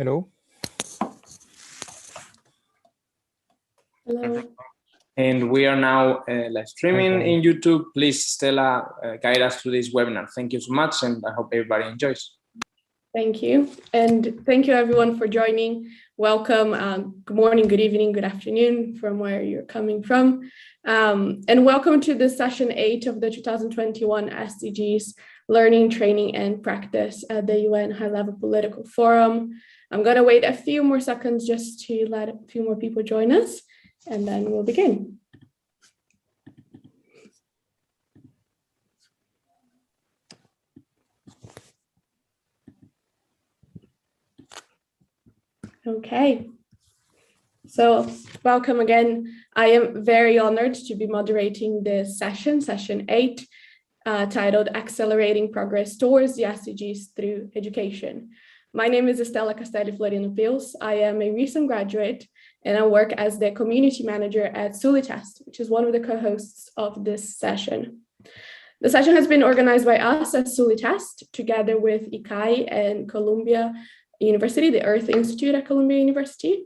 Hello. Hello. And we are now live streaming in YouTube. Please, Stella, guide us through this webinar. Thank you so much, and I hope everybody enjoys. Thank you. And thank you everyone for joining. Welcome. Good morning, good evening, good afternoon from where you're coming from. And welcome to the session 8 of the 2021 SDGs Learning, Training and Practice at the UN High Level Political Forum. I'm going to wait a few more seconds just to let a few more people join us, and then we'll begin. Okay, so welcome again. I am very honored to be moderating this session, session 8, titled Accelerating Progress Towards the SDGs Through Education. My name is Estela Castelli Florino Pils. I am a recent graduate and I work as the community manager at SULITEST, which is one of the co-hosts of this session. The session has been organized by us at SULITEST together with ICAI and Columbia University, the Earth Institute at Columbia University.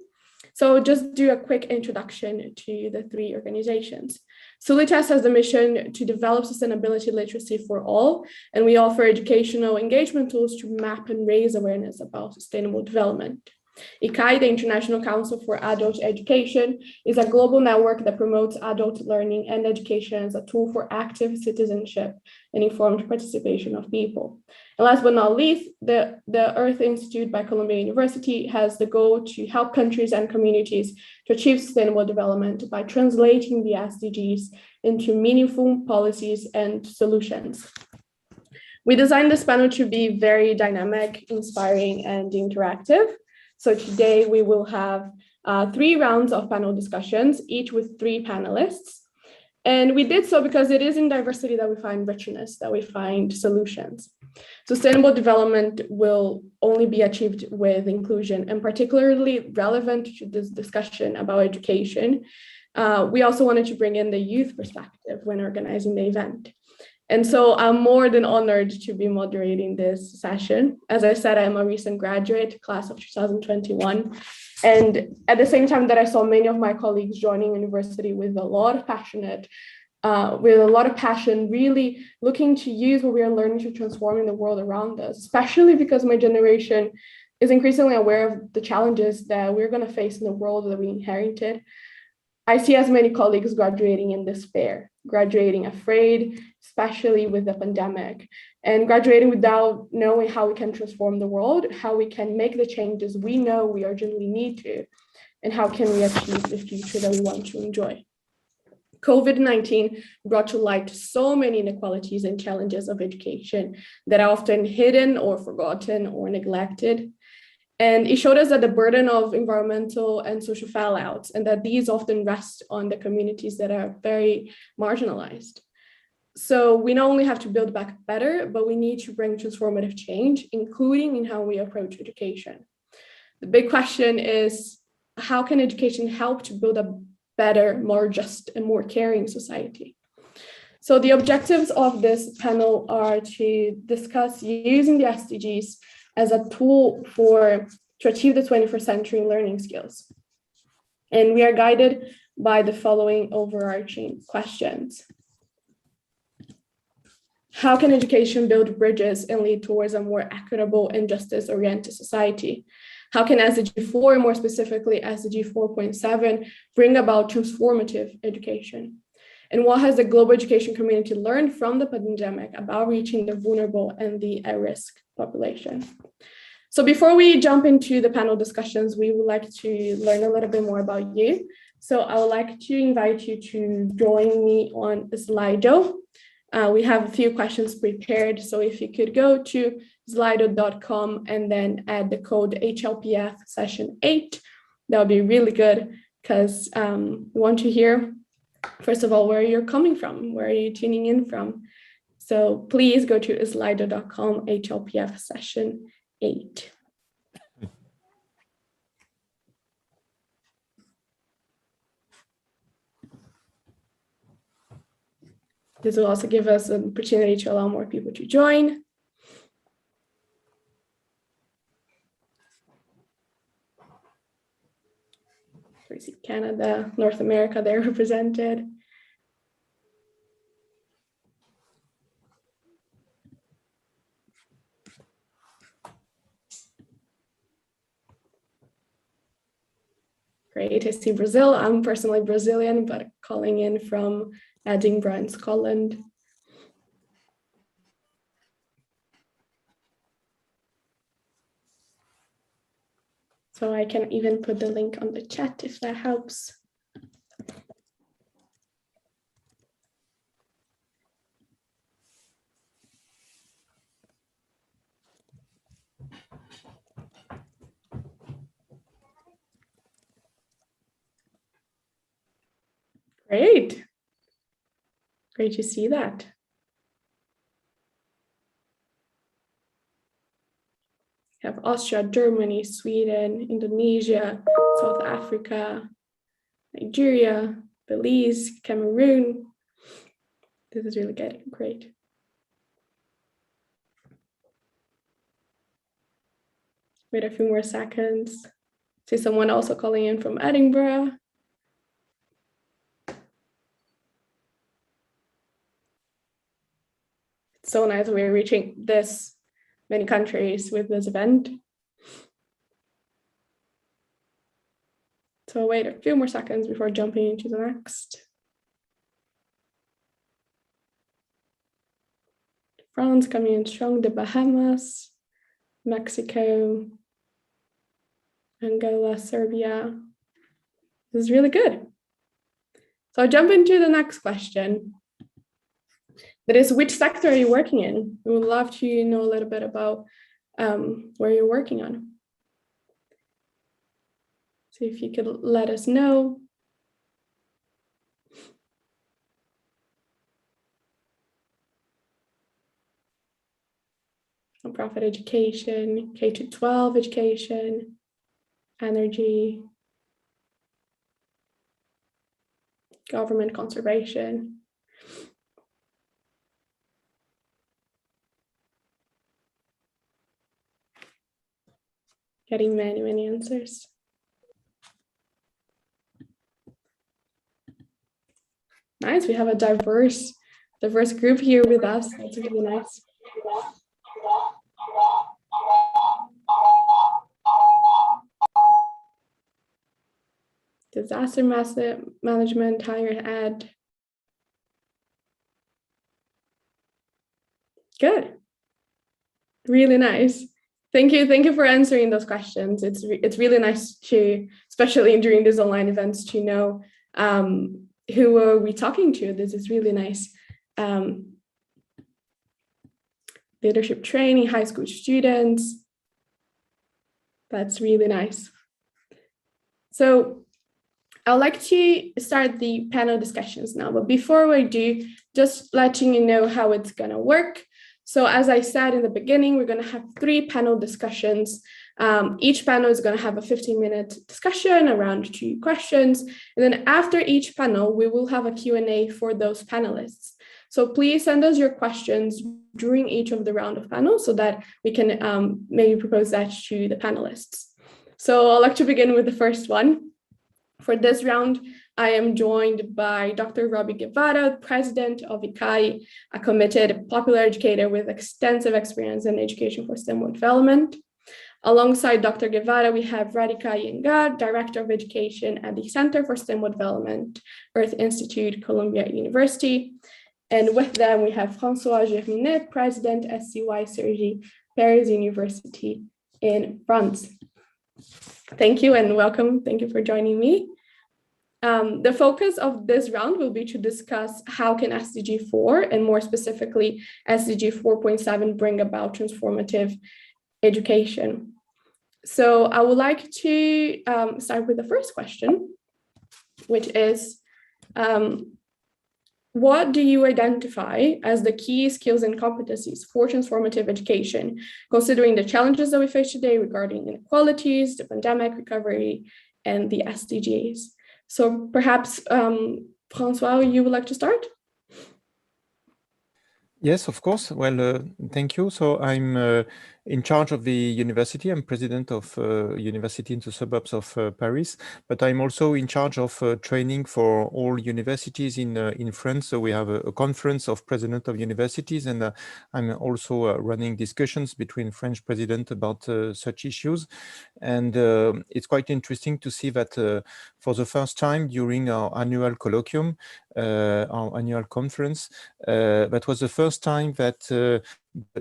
So just do a quick introduction to the three organizations. SULITEST has the mission to develop sustainability literacy for all, and we offer educational engagement tools to map and raise awareness about sustainable development. ICAI, the International Council for Adult Education, is a global network that promotes adult learning and education as a tool for active citizenship and informed participation of people. And last but not least, the Earth Institute by Columbia University has the goal to help countries and communities to achieve sustainable development by translating the SDGs into meaningful policies and solutions. We designed this panel to be very dynamic, inspiring, and interactive. So today we will have 3 rounds of panel discussions, each with 3 panelists. And we did so because it is in diversity that we find richness, that we find solutions. Sustainable development will only be achieved with inclusion, and particularly relevant to this discussion about education. We also wanted to bring in the youth perspective when organizing the event. And so I'm more than honored to be moderating this session. As I said, I'm a recent graduate, class of 2021. And at the same time that I saw many of my colleagues joining university with a lot of passion, really looking to use what we are learning to transform the world around us, especially because my generation is increasingly aware of the challenges that we're going to face in the world that we inherited. I see as many colleagues graduating in despair, graduating afraid, especially with the pandemic, and graduating without knowing how we can transform the world, how we can make the changes we know we urgently need to, and how can we achieve the future that we want to enjoy. COVID-19 brought to light so many inequalities and challenges of education that are often hidden or forgotten or neglected. And it showed us that the burden of environmental and social fallouts, and that these often rest on the communities that are very marginalized. So we not only have to build back better, but we need to bring transformative change, including in how we approach education. The big question is, how can education help to build a better, more just and more caring society? So the objectives of this panel are to discuss using the SDGs as a tool to achieve the 21st century learning skills. And we are guided by the following overarching questions. How can education build bridges and lead towards a more equitable and justice-oriented society? How can SDG 4, and more specifically SDG 4.7, bring about transformative education? And what has the global education community learned from the pandemic about reaching the vulnerable and the at-risk population? So before we jump into the panel discussions, we would like to learn a little bit more about you. So I would like to invite you to join me on Slido. We have a few questions prepared. So if you could go to slido.com and then add the code HLPF session 8, that would be really good, because we want to hear, first of all, where you're coming from, where are you tuning in from? So please go to slido.com, HLPF session 8. This will also give us an opportunity to allow more people to join. We see Canada, North America, they're represented. Great, I see Brazil. I'm personally Brazilian, but calling in from Edinburgh in Scotland. So I can even put the link on the chat if that helps. Great. Great to see that. We have Austria, Germany, Sweden, Indonesia, South Africa, Nigeria, Belize, Cameroon. This is really getting great. Wait a few more seconds. See someone also calling in from Edinburgh. It's so nice we're reaching this many countries with this event. So I'll wait a few more seconds before jumping into the next. France coming in strong, the Bahamas, Mexico, Angola, Serbia. This is really good. So I'll jump into the next question. That is, which sector are you working in? We would love to know a little bit about where you're working on. So if you could let us know. Nonprofit education, K-12 education, energy, government conservation. Getting many, many answers. Nice, we have a diverse group here with us. That's really nice. Disaster management, higher ed. Good. Really nice. Thank you for answering those questions. It's really nice to, especially during these online events, to know who are we talking to. This is really nice. Leadership training, high school students. That's really nice. So I'd like to start the panel discussions now, but before we do, just letting you know how it's gonna work. So as I said in the beginning, we're gonna have 3 panel discussions. Each panel is gonna have a 15-minute discussion around 2 questions. And then after each panel, we will have a Q&A for those panelists. So please send us your questions during each of the round of panels so that we can maybe propose that to the panelists. So I'd like to begin with the first one. For this round, I am joined by Dr. Robbie Guevara, president of ICAI, a committed popular educator with extensive experience in education for STEM development. Alongside Dr. Guevara, we have Radhika Iyengar, director of education at the Center for STEM Development, Earth Institute, Columbia University. And with them, we have François Germinet, president, SCY Cergy, Paris University in France. Thank you and welcome. Thank you for joining me. The focus of this round will be to discuss how can SDG 4 and more specifically SDG 4.7 bring about transformative education. So I would like to start with the first question, which is, what do you identify as the key skills and competencies for transformative education, considering the challenges that we face today regarding inequalities, the pandemic recovery, and the SDGs? So perhaps, François, you would like to start? Yes, of course. Well, thank you. So I'm in charge of the university. I'm president of university in the suburbs of Paris, but I'm also in charge of training for all universities in France. So we have a conference of president of universities, and I'm also running discussions between French president about such issues. And it's quite interesting to see that for the first time during our annual colloquium, our annual conference, that was the first time that the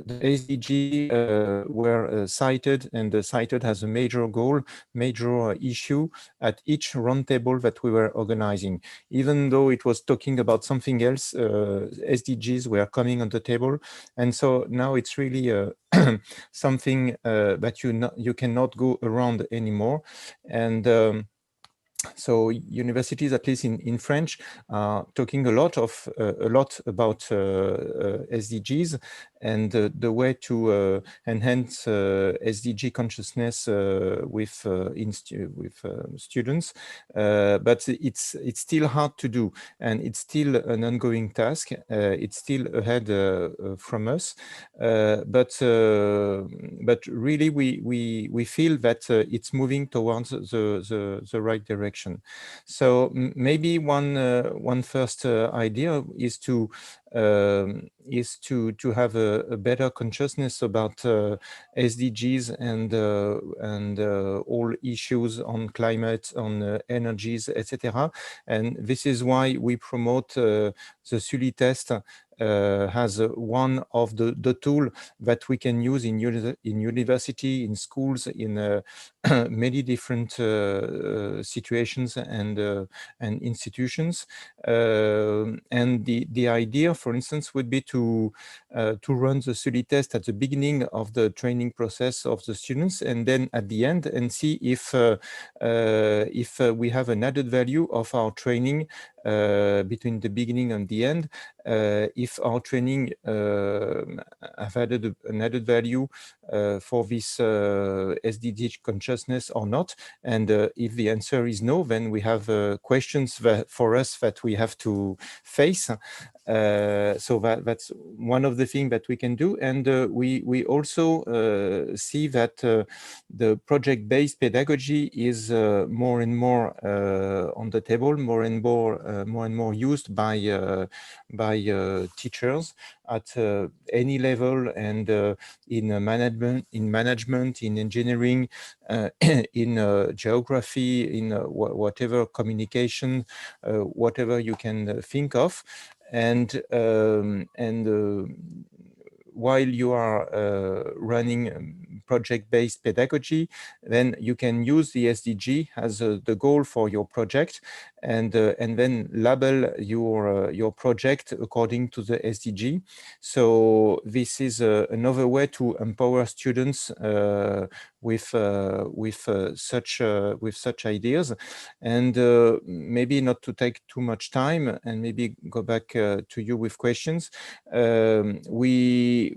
SDG were cited and cited as a major goal, major issue at each roundtable that we were organizing. Even though it was talking about something else, SDGs were coming on the table. And so now it's really something that you cannot go around anymore. And so universities, at least in French, are talking a lot about SDGs and the way to enhance SDG consciousness with students. But it's still hard to do, and it's still an ongoing task. It's still ahead from us, but really we feel that it's moving towards the right direction. So maybe one first idea is to have a better consciousness about SDGs and all issues on climate, on energies, etc. And this is why we promote the Sully test as one of the tool that we can use in university, in schools, in many different situations and institutions. And the idea, for instance, would be to run the Sully test at the beginning of the training process of the students, and then at the end, and see if we have an added value of our training between the beginning and the end. If our training have added an added value for this SDG consciousness or not, and if the answer is no, then we have questions for us that we have to face. So that's one of the things that we can do, and we also see that the project-based pedagogy is more and more on the table, more and more used by teachers at any level, and in management, in engineering, in geography, in whatever communication, whatever you can think of. And while you are running project-based pedagogy, then you can use the SDG as the goal for your project, and then label your project according to the SDG. So this is another way to empower students with such ideas. And maybe not to take too much time, and maybe go back to you with questions. We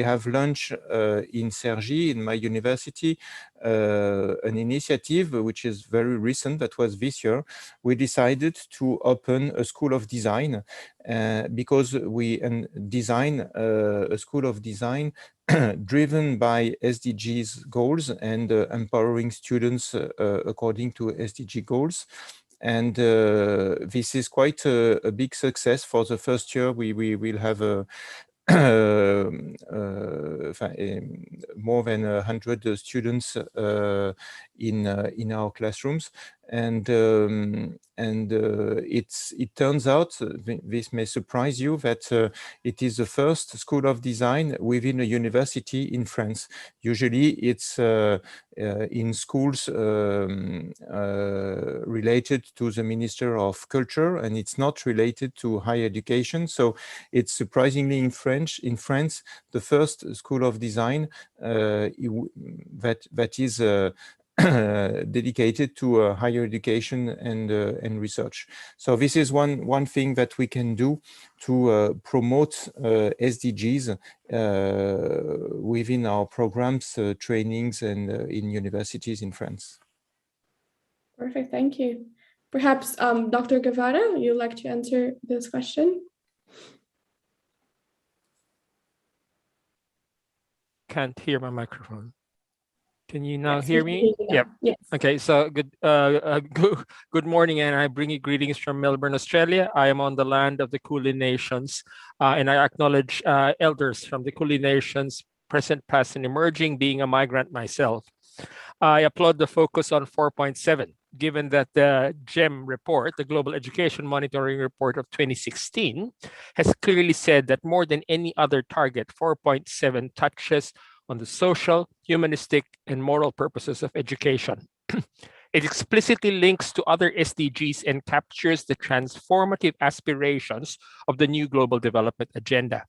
have launched in Cergy, in my university, an initiative which is very recent, that was this year. We decided to open a school of design because we design a school of design driven by SDGs goals and empowering students according to SDG goals. And this is quite a big success. For the first year, we will have more than 100 students in our classrooms, and it turns out, this may surprise you, that it is the first school of design within a university in France. Usually it's in schools related to the Minister of Culture, and it's not related to higher education. So it's surprisingly in France, the first school of design that is dedicated to higher education and research. So this is one thing that we can do to promote SDGs within our programs, trainings, and in universities in France. Perfect, thank you. Perhaps Dr. Guevara, you'd like to answer this question? can't hear my microphone. Can you now Yes, hear me? Yep. Yes. Okay, so good morning, and I bring you greetings from Melbourne, Australia. I am on the land of the Kulin Nations, and I acknowledge elders from the Kulin Nations, present, past, and emerging, being a migrant myself. I applaud the focus on 4.7, given that the GEM report, the Global Education Monitoring Report of 2016, has clearly said that more than any other target, 4.7 touches on the social, humanistic, and moral purposes of education. It explicitly links to other SDGs and captures the transformative aspirations of the new Global Development Agenda.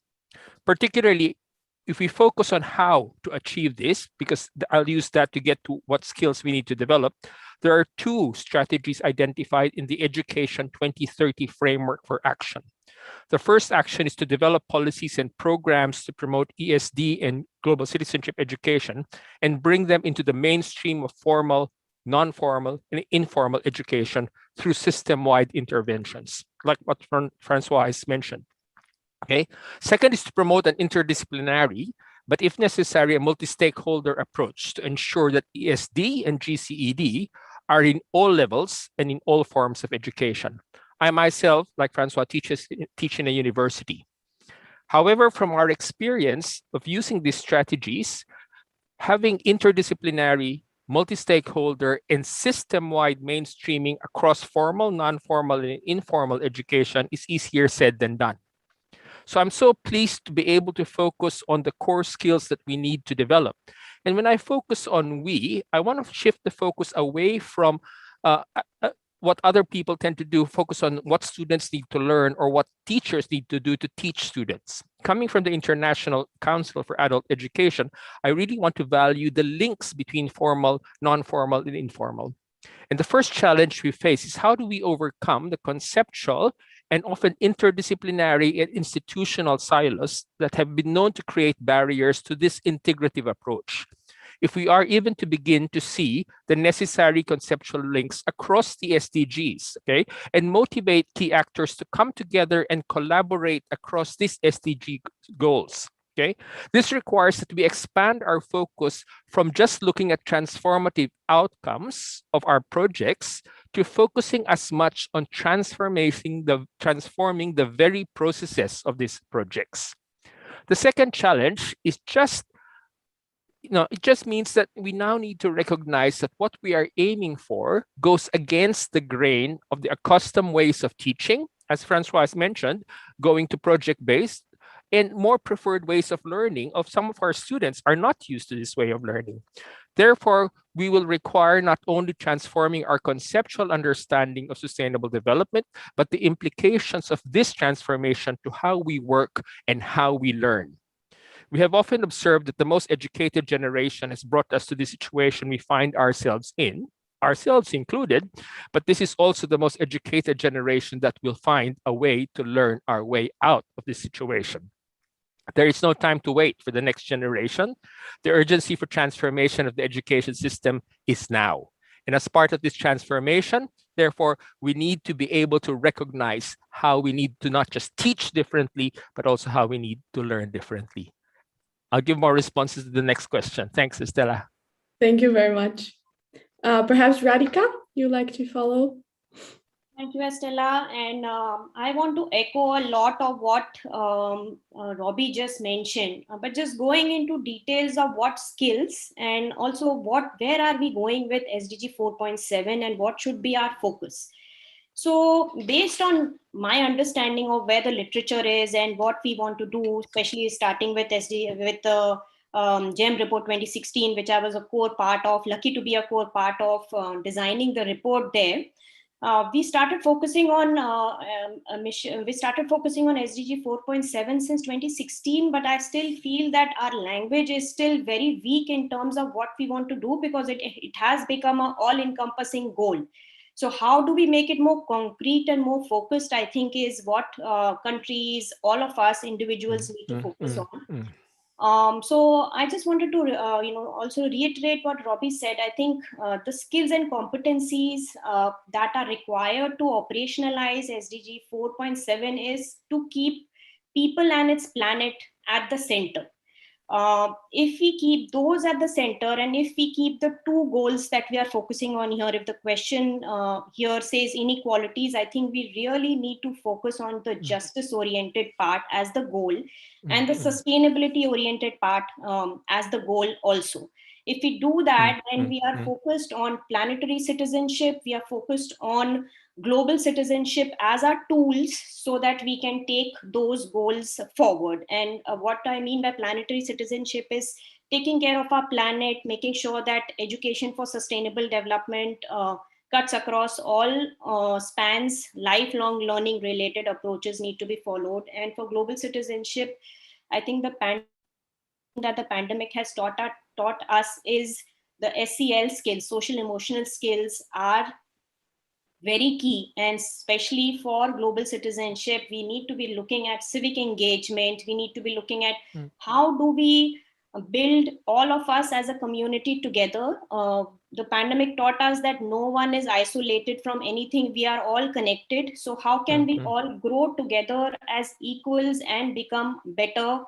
Particularly, if we focus on how to achieve this, because I'll use that to get to what skills we need to develop, there are two strategies identified in the Education 2030 Framework for Action. The first action is to develop policies and programs to promote ESD and global citizenship education and bring them into the mainstream of formal, non-formal, and informal education through system-wide interventions, like what Francois has mentioned. Okay. Second is to promote an interdisciplinary, but if necessary, a multi-stakeholder approach to ensure that ESD and GCED are in all levels and in all forms of education. I myself, like Francois, teach in a university. However, from our experience of using these strategies, having interdisciplinary, multi-stakeholder, and system-wide mainstreaming across formal, non-formal, and informal education is easier said than done. So I'm so pleased to be able to focus on the core skills that we need to develop. And when I focus on we, I want to shift the focus away from what other people tend to do, focus on what students need to learn or what teachers need to do to teach students. Coming from the International Council for Adult Education, I really want to value the links between formal, non-formal, and informal. And the first challenge we face is how do we overcome the conceptual and often interdisciplinary and institutional silos that have been known to create barriers to this integrative approach. If we are even to begin to see the necessary conceptual links across the SDGs, okay, and motivate key actors to come together and collaborate across these SDG goals. Okay, this requires that we expand our focus from just looking at transformative outcomes of our projects to focusing as much on transforming the very processes of these projects. The second challenge is it just means that we now need to recognize that what we are aiming for goes against the grain of the accustomed ways of teaching, as Francois has mentioned, going to project-based, and more preferred ways of learning of some of our students are not used to this way of learning. Therefore, we will require not only transforming our conceptual understanding of sustainable development, but the implications of this transformation to how we work and how we learn. We have often observed that the most educated generation has brought us to the situation we find ourselves in, ourselves included, but this is also the most educated generation that will find a way to learn our way out of this situation. There is no time to wait for the next generation. The urgency for transformation of the education system is now. And as part of this transformation, therefore, we need to be able to recognize how we need to not just teach differently, but also how we need to learn differently. I'll give more responses to the next question. Thanks, Estela. Thank you very much. Perhaps Radhika, you'd like to follow? Thank you, Estela. And I want to echo a lot of what Robbie just mentioned, but just going into details of what skills and also where are we going with SDG 4.7 and what should be our focus. So based on my understanding of where the literature is and what we want to do, especially starting with the GEM report 2016, which I was a core part of, lucky to be a core part of designing the report there. We started focusing on SDG 4.7 since 2016, but I still feel that our language is still very weak in terms of what we want to do because it has become an all-encompassing goal. So how do we make it more concrete and more focused, I think is what countries, all of us individuals need to focus on. So I just wanted to, also reiterate what Robbie said. I think the skills and competencies that are required to operationalize SDG 4.7 is to keep people and its planet at the center. If we keep those at the center, and if we keep the two goals that we are focusing on here, if the question here says inequalities, I think we really need to focus on the justice oriented part as the goal, and the sustainability oriented part as the goal also. If we do that, then we are focused on planetary citizenship, we are focused on global citizenship as our tools, so that we can take those goals forward. And what I mean by planetary citizenship is taking care of our planet, making sure that education for sustainable development cuts across all spans, lifelong learning related approaches need to be followed. And for global citizenship, I think the pandemic has taught us is the SEL skills, social emotional skills are very key. And especially for global citizenship, we need to be looking at civic engagement. We need to be looking at how do we build all of us as a community together. The pandemic taught us that no one is isolated from anything. We are all connected. So how can we all grow together as equals and become better?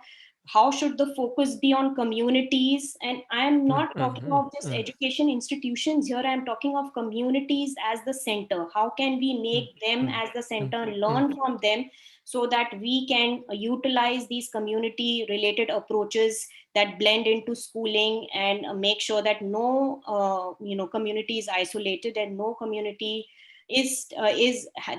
How should the focus be on communities? And I'm not talking of just education institutions here. I'm talking of communities as the center. How can we make them as the center and learn from them, so that we can utilize these community related approaches that blend into schooling, and make sure that no community is isolated, and no community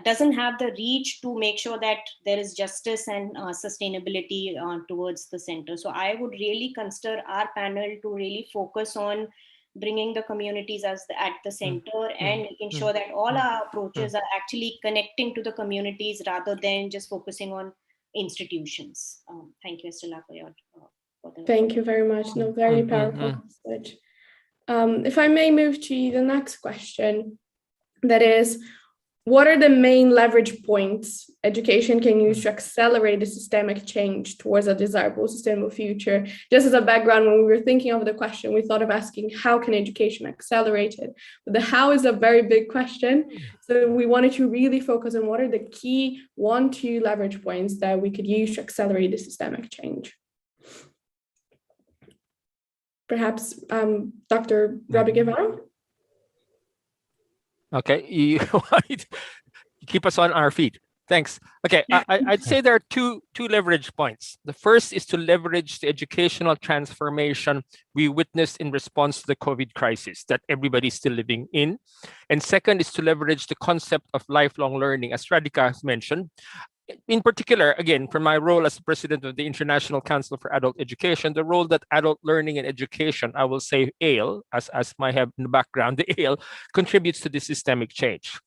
doesn't have the reach to make sure that there is justice and sustainability towards the center. So I would really consider our panel to really focus on bringing the communities at the center, and making sure that all our approaches are actually connecting to the communities rather than just focusing on institutions. Thank you, Estella, for your Thank you very much. No, very powerful message. If I may move to the next question, that is, what are the main leverage points education can use to accelerate the systemic change towards a desirable, sustainable future? Just as a background, when we were thinking of the question, we thought of asking, how can education accelerate it? But the how is a very big question. So we wanted to really focus on what are the key 1-2 leverage points that we could use to accelerate the systemic change. Perhaps Dr. Robbie Guevara? Okay, you keep us on our feet. Thanks. Okay, I'd say there are two leverage points. The first is to leverage the educational transformation we witnessed in response to the COVID crisis that everybody's still living in. And second is to leverage the concept of lifelong learning, as Radhika has mentioned. In particular, again, from my role as president of the International Council for Adult Education, the role that adult learning and education, I will say ALE, as might have in the background, the ALE, contributes to this systemic change.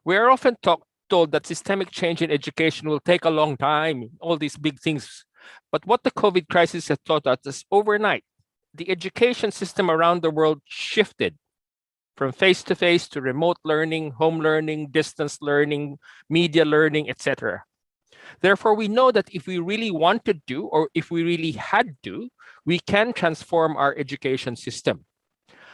We are often told that systemic change in education will take a long time, all these big things. But what the COVID crisis has taught us is overnight, the education system around the world shifted from face-to-face to remote learning, home learning, distance learning, media learning, etc. Therefore, we know that if we really wanted to, or if we really had to, we can transform our education system.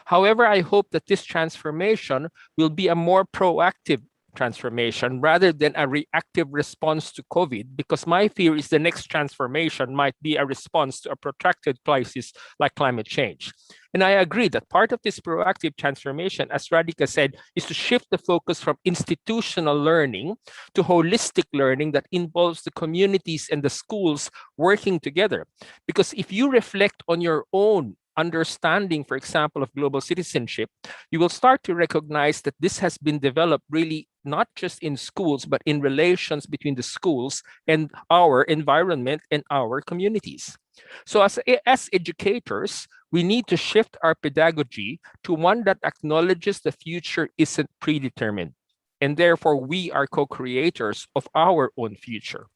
However, I hope that this transformation will be a more proactive transformation rather than a reactive response to COVID, because my fear is the next transformation might be a response to a protracted crisis like climate change. And I agree that part of this proactive transformation, as Radhika said, is to shift the focus from institutional learning to holistic learning that involves the communities and the schools working together. Because if you reflect on your own understanding, for example, of global citizenship, you will start to recognize that this has been developed really not just in schools, but in relations between the schools and our environment and our communities. So as educators, we need to shift our pedagogy to one that acknowledges the future isn't predetermined, and therefore we are co-creators of our own future.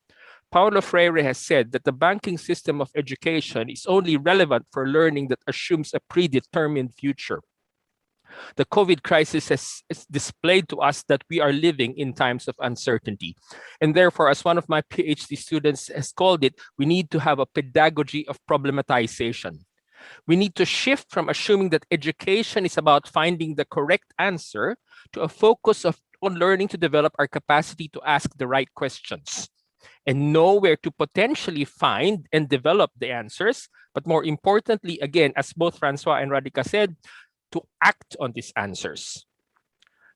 Paulo Freire has said that the banking system of education is only relevant for learning that assumes a predetermined future. The COVID crisis has displayed to us that we are living in times of uncertainty. And therefore, as one of my PhD students has called it, we need to have a pedagogy of problematization. We need to shift from assuming that education is about finding the correct answer to a focus on learning to develop our capacity to ask the right questions. and know where to potentially find and develop the answers. But more importantly, again, as both Francois and Radhika said, to act on these answers.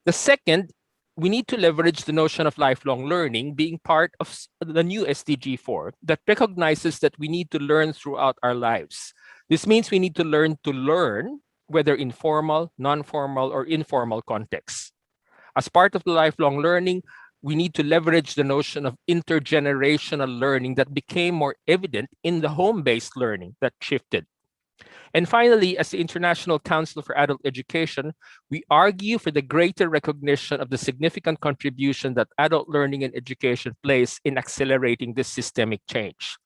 The second, we need to leverage the notion of lifelong learning being part of the new SDG 4 that recognizes that we need to learn throughout our lives. This means we need to learn, whether in formal, non-formal, or informal contexts. As part of the lifelong learning, we need to leverage the notion of intergenerational learning that became more evident in the home-based learning that shifted. And finally, as the International Council for Adult Education, we argue for the greater recognition of the significant contribution that adult learning and education plays in accelerating this systemic change,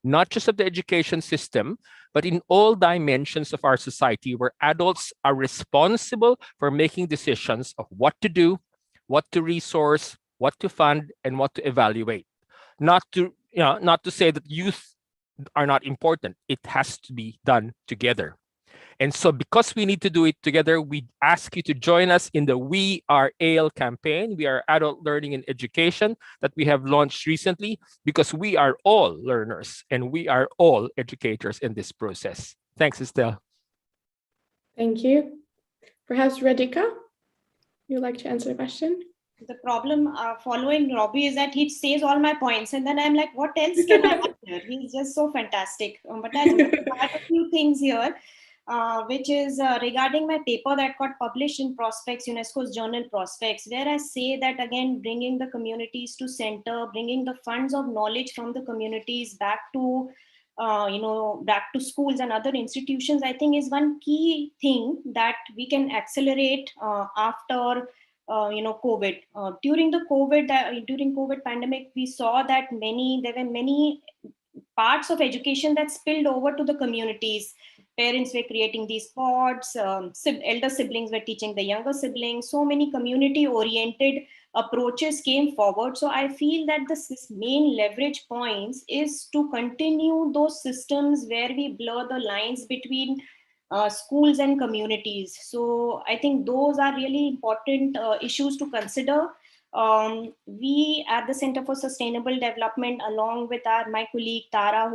not just of the education system, but in all dimensions of our society where adults are responsible for making decisions of what to do, what to resource, what to fund, and what to evaluate. Not to say that youth are not important. It has to be done together. And so because we need to do it together, we ask you to join us in the We Are ALE campaign. We are Adult Learning and Education that we have launched recently, because we are all learners and we are all educators in this process. Thanks, Estelle. Thank you. Perhaps Radhika, you'd like to answer the question? The problem following Robbie is that he says all my points and then I'm like, what else can I answer? He's just so fantastic. But I'll add a few things here, which is regarding my paper that got published in Prospects, UNESCO's journal Prospects, where I say that, again, bringing the communities to center, bringing the funds of knowledge from the communities back to back to schools and other institutions, I think is one key thing that we can accelerate after COVID. During COVID pandemic, we saw that there were many parts of education that spilled over to the communities. Parents were creating these pods, elder siblings were teaching the younger siblings. So many community-oriented approaches came forward. So I feel that this main leverage points is to continue those systems where we blur the lines between schools and communities. So I think those are really important issues to consider. We at the Center for Sustainable Development, along with my colleague Tara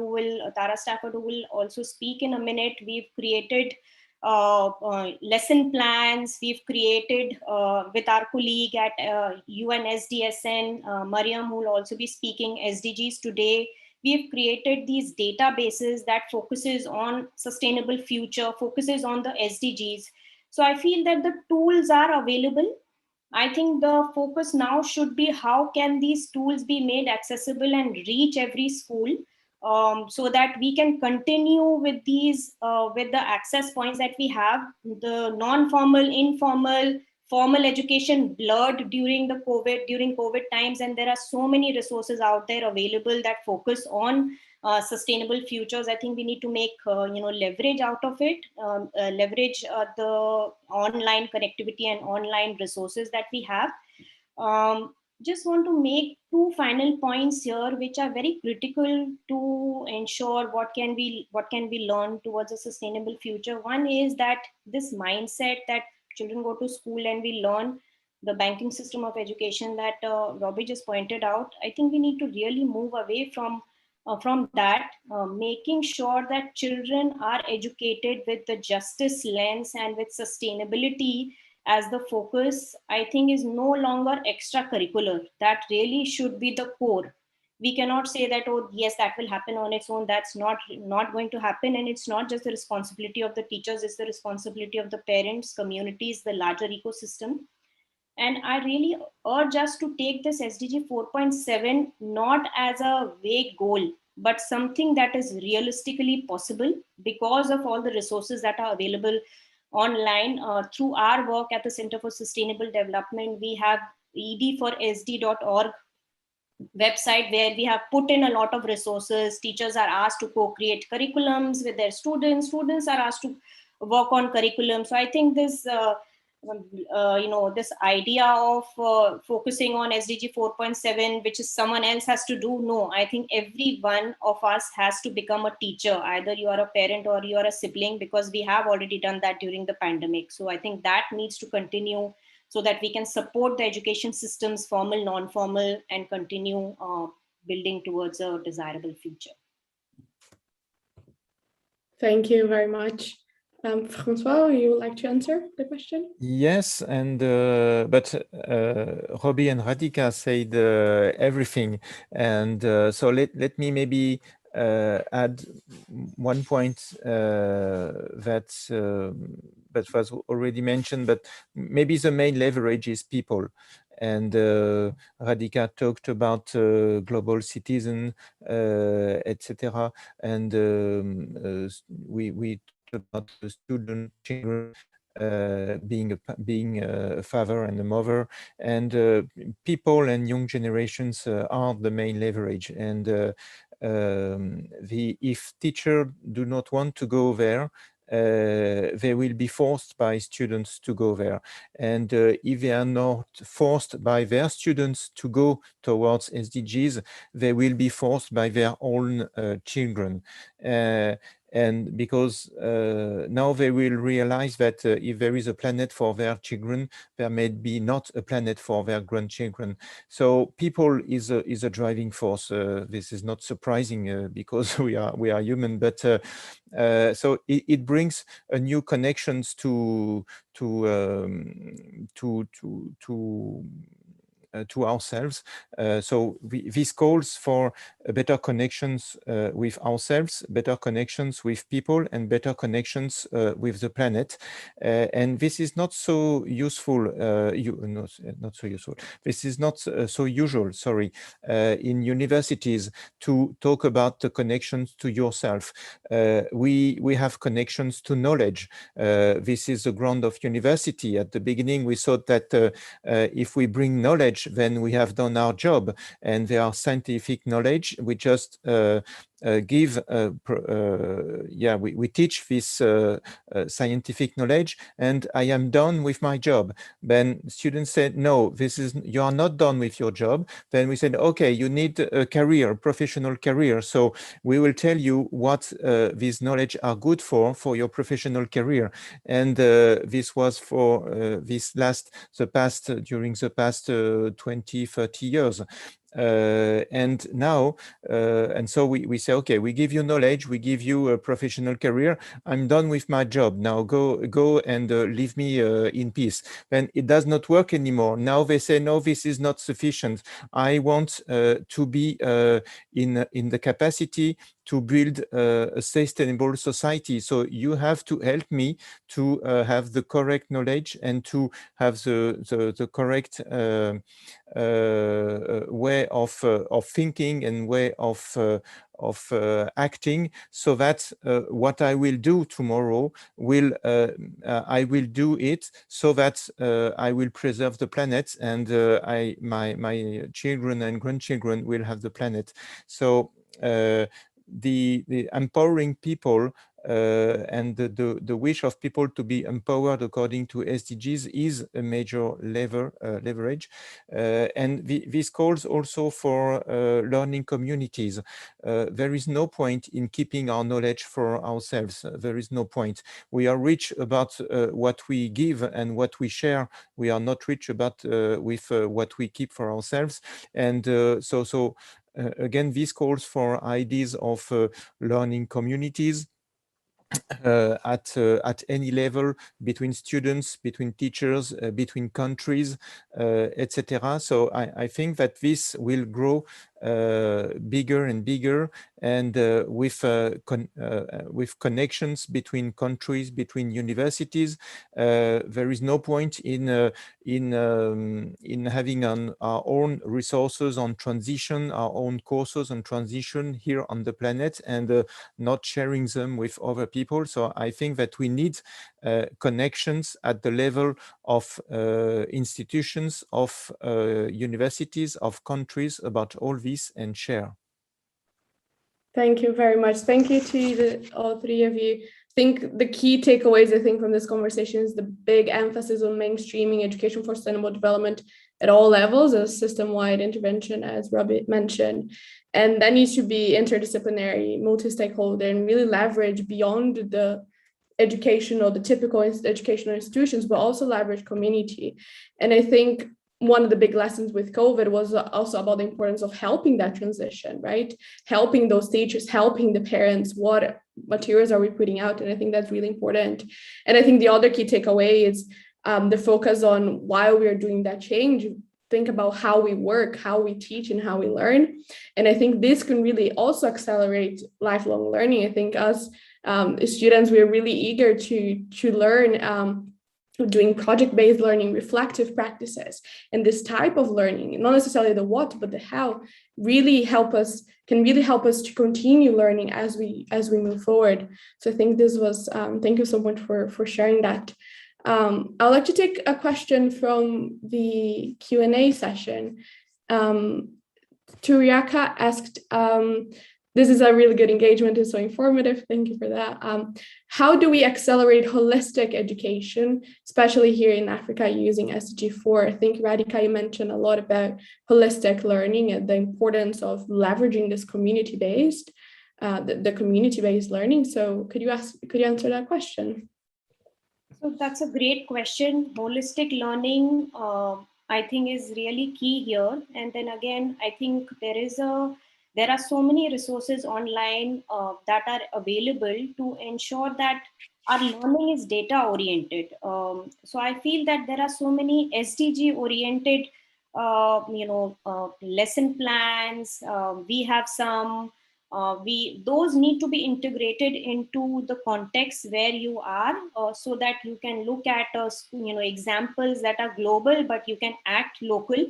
Stafford, who will also speak in a minute, we've created lesson plans. We've created with our colleague at UNSDSN, Mariam, who will also be speaking SDGs today. We've created these databases that focuses on sustainable future, focuses on the SDGs. So I feel that the tools are available. I think the focus now should be how can these tools be made accessible and reach every school, so that we can continue with these, with the access points that we have, the non-formal, informal, formal education blurred during COVID times, and there are so many resources out there available that focus on sustainable futures. I think we need to make leverage out of it, leverage the online connectivity and online resources that we have. Just want to make two final points here, which are very critical to ensure what can be learned towards a sustainable future. One is that this mindset that children go to school and we learn the banking system of education that Robbie just pointed out. I think we need to really move away from that, making sure that children are educated with the justice lens and with sustainability as the focus. I think is no longer extracurricular. That really should be the core. We cannot say that, oh yes, that will happen on its own. That's not going to happen. And it's not just the responsibility of the teachers, it's the responsibility of the parents, communities, the larger ecosystem. And I really urge us to take this SDG 4.7 not as a vague goal, but something that is realistically possible because of all the resources that are available online. Through our work at the Center for Sustainable Development, we have ed4sd.org website where we have put in a lot of resources. Teachers are asked to co-create curriculums with their students. Students are asked to work on curriculum. So I think this this idea of focusing on SDG 4.7, which is someone else has to do. No, I think every one of us has to become a teacher. Either you are a parent or you are a sibling, because we have already done that during the pandemic. So I think that needs to continue so that we can support the education systems, formal, non-formal, and continue building towards a desirable future. Thank you very much. Francois, you would like to answer the question? Yes, and but Robbie and Radhika said everything, and so let me maybe add one point that was already mentioned, but maybe the main leverage is people. And Radhika talked about global citizen, etc. And we talked about the student, children, being a father and a mother, and people and young generations are the main leverage. And if teachers do not want to go there, they will be forced by students to go there. And if they are not forced by their students to go towards SDGs, they will be forced by their own children. And because now they will realize that if there is a planet for their children, there may be not a planet for their grandchildren. So people is a driving force. This is not surprising because we are human, but so it brings a new connections to ourselves. So this calls for better connections with ourselves, better connections with people, and better connections with the planet. And this is not so useful, not so useful. This is not so usual, sorry, in universities to talk about the connections to yourself. We have connections to knowledge. This is the ground of university. At the beginning, we thought that if we bring knowledge, then we have done our job, and there are scientific knowledge. We just give, we teach this scientific knowledge, and I am done with my job. Then students said, no, you are not done with your job. Then we said, okay, you need a career, professional career. So we will tell you what these knowledge are good for your professional career. And this was for during the past 20, 30 years. And now, and so we say, okay, we give you knowledge, we give you a professional career. I'm done with my job. Now go and leave me in peace. Then it does not work anymore. Now they say, no, this is not sufficient. I want to be in the capacity to build a sustainable society. So you have to help me to have the correct knowledge and to have the correct way of thinking and way of acting, so that what I will do tomorrow I will do it so that I will preserve the planet, and my children and grandchildren will have the planet. So the empowering people and the wish of people to be empowered according to SDGs is a major leverage. And this calls also for learning communities. There is no point in keeping our knowledge for ourselves. There is no point. We are rich about what we give and what we share. We are not rich about with what we keep for ourselves. And again, this calls for ideas of learning communities at any level, between students, between teachers, between countries, etc. So I think that this will grow bigger and bigger, and with connections between countries, between universities. There is no point in having our own resources on transition, our own courses on transition here on the planet, and not sharing them with other people. So I think that we need connections at the level of institutions, of universities, of countries about all this, and share. Thank you very much. Thank you to all three of you. I think the key takeaways, from this conversation is the big emphasis on mainstreaming education for sustainable development at all levels, a system-wide intervention, as Robbie mentioned. And that needs to be interdisciplinary, multi-stakeholder, and really leverage beyond the typical educational institutions, but also leverage community. And I think one of the big lessons with COVID was also about the importance of helping that transition, right? Helping those teachers, helping the parents, what materials are we putting out? And I think that's really important. And I think the other key takeaway is the focus on while we're doing that change, think about how we work, how we teach, and how we learn. And I think this can really also accelerate lifelong learning. I think as students, we're really eager to learn doing project-based learning, reflective practices, and this type of learning, not necessarily the what, but the how, can really help us to continue learning as we move forward. So I think this was, thank you so much for sharing that. I'd like to take a question from the Q&A session. Turiaka asked, this is a really good engagement, it's so informative, thank you for that. How do we accelerate holistic education, especially here in Africa using SDG 4? I think Radhika, you mentioned a lot about holistic learning and the importance of leveraging this community-based, the community-based learning. So could you answer that question? So that's a great question. Holistic learning, I think, is really key here. And then again, I think there are so many resources online that are available to ensure that our learning is data oriented. So I feel that there are so many SDG oriented, lesson plans. We have some. Those need to be integrated into the context where you are, so that you can look at examples that are global, but you can act local.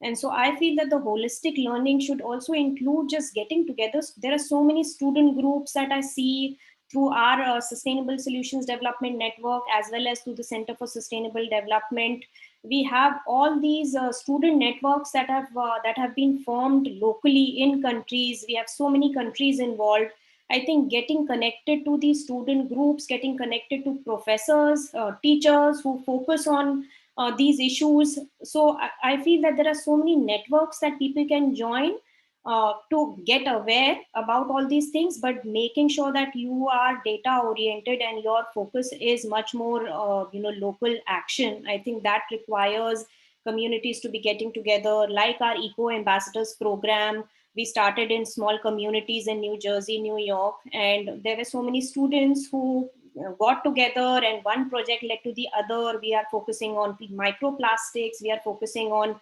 And so I feel that the holistic learning should also include just getting together. There are so many student groups that I see through our Sustainable Solutions Development Network, as well as through the Center for Sustainable Development. We have all these student networks that have been formed locally in countries. We have so many countries involved. I think getting connected to these student groups, getting connected to professors, teachers who focus on these issues. So I feel that there are so many networks that people can join to get aware about all these things, but making sure that you are data oriented and your focus is much more local action. I think that requires communities to be getting together, like our Eco Ambassadors program. We started in small communities in New Jersey, New York, and there were so many students who got together and one project led to the other. We are focusing on microplastics, we are focusing on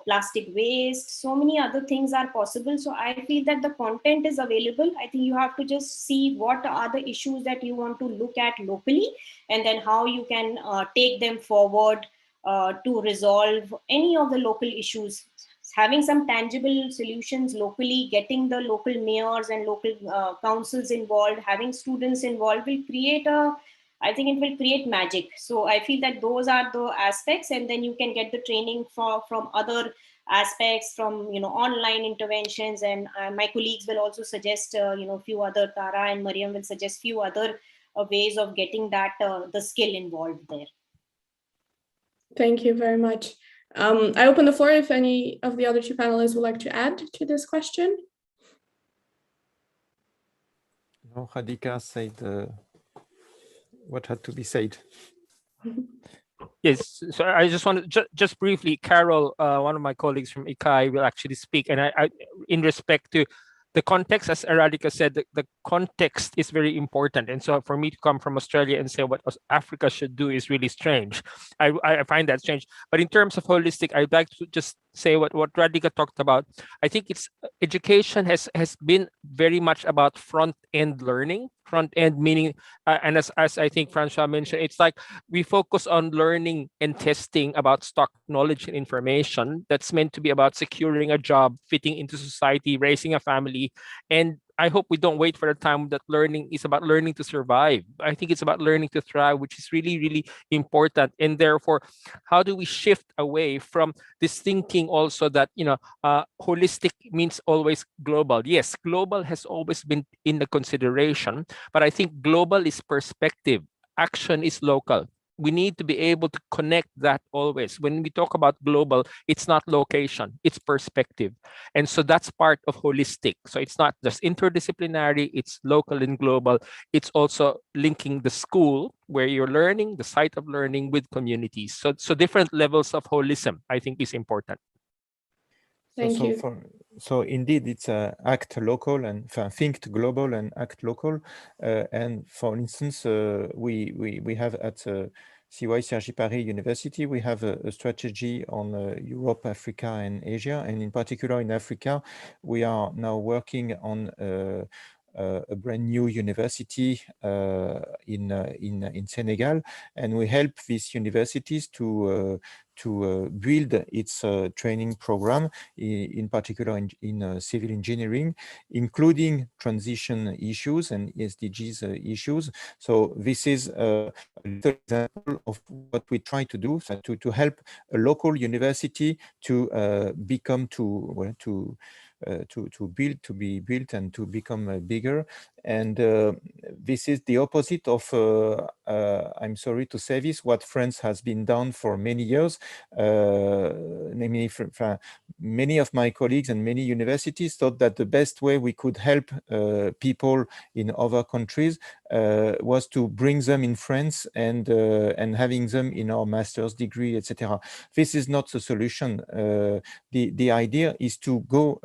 plastic waste. So many other things are possible. So I feel that the content is available. I think you have to just see what are the issues that you want to look at locally, and then how you can take them forward to resolve any of the local issues. Having some tangible solutions locally, getting the local mayors and local councils involved, having students involved will create I think it will create magic. So I feel that those are the aspects, and then you can get the training from other aspects, from online interventions, and my colleagues will also suggest few other, Tara and Mariam will suggest few other ways of getting that the skill involved there. Thank you very much. I open the floor if any of the other two panelists would like to add to this question. No, Radhika said what had to be said. Yes, so I just want to just briefly, Carol, one of my colleagues from ICAI will actually speak, and I in respect to the context, as Radhika said, the context is very important. And so for me to come from Australia and say what Africa should do is really strange. I find that strange. But in terms of holistic, I'd like to just say what Radhika talked about. I think it's education has been very much about front-end learning. Front-end meaning, and as I think Francois mentioned, it's like we focus on learning and testing about stock knowledge and information that's meant to be about securing a job, fitting into society, raising a family. And I hope we don't wait for the time that learning is about learning to survive. I think it's about learning to thrive, which is really, really important. And therefore, how do we shift away from this thinking also that, holistic means always global? Yes, global has always been in the consideration, but I think global is perspective. Action is local. we need to be able to connect that always. When we talk about global, it's not location, it's perspective. And so that's part of holistic. So it's not just interdisciplinary, it's local and global. It's also linking the school where you're learning, the site of learning, with communities. So different levels of holism, I think, is important. Thank you. So indeed, it's act local and think global and act local. And for instance, we have at CY Cergy Paris University, we have a strategy on Europe, Africa, and Asia. And in particular, in Africa, we are now working on a brand new university in Senegal, and we help these universities to build its training program, in particular in civil engineering, including transition issues and SDGs issues. So this is a little example of what we try to do, so to help a local university to become to be built and to become bigger. And this is the opposite of, I'm sorry to say this, what France has been done for many years. Namely, many of my colleagues and many universities thought that the best way we could help people in other countries was to bring them in France and having them in our master's degree, etc. This is not the solution. The idea is to go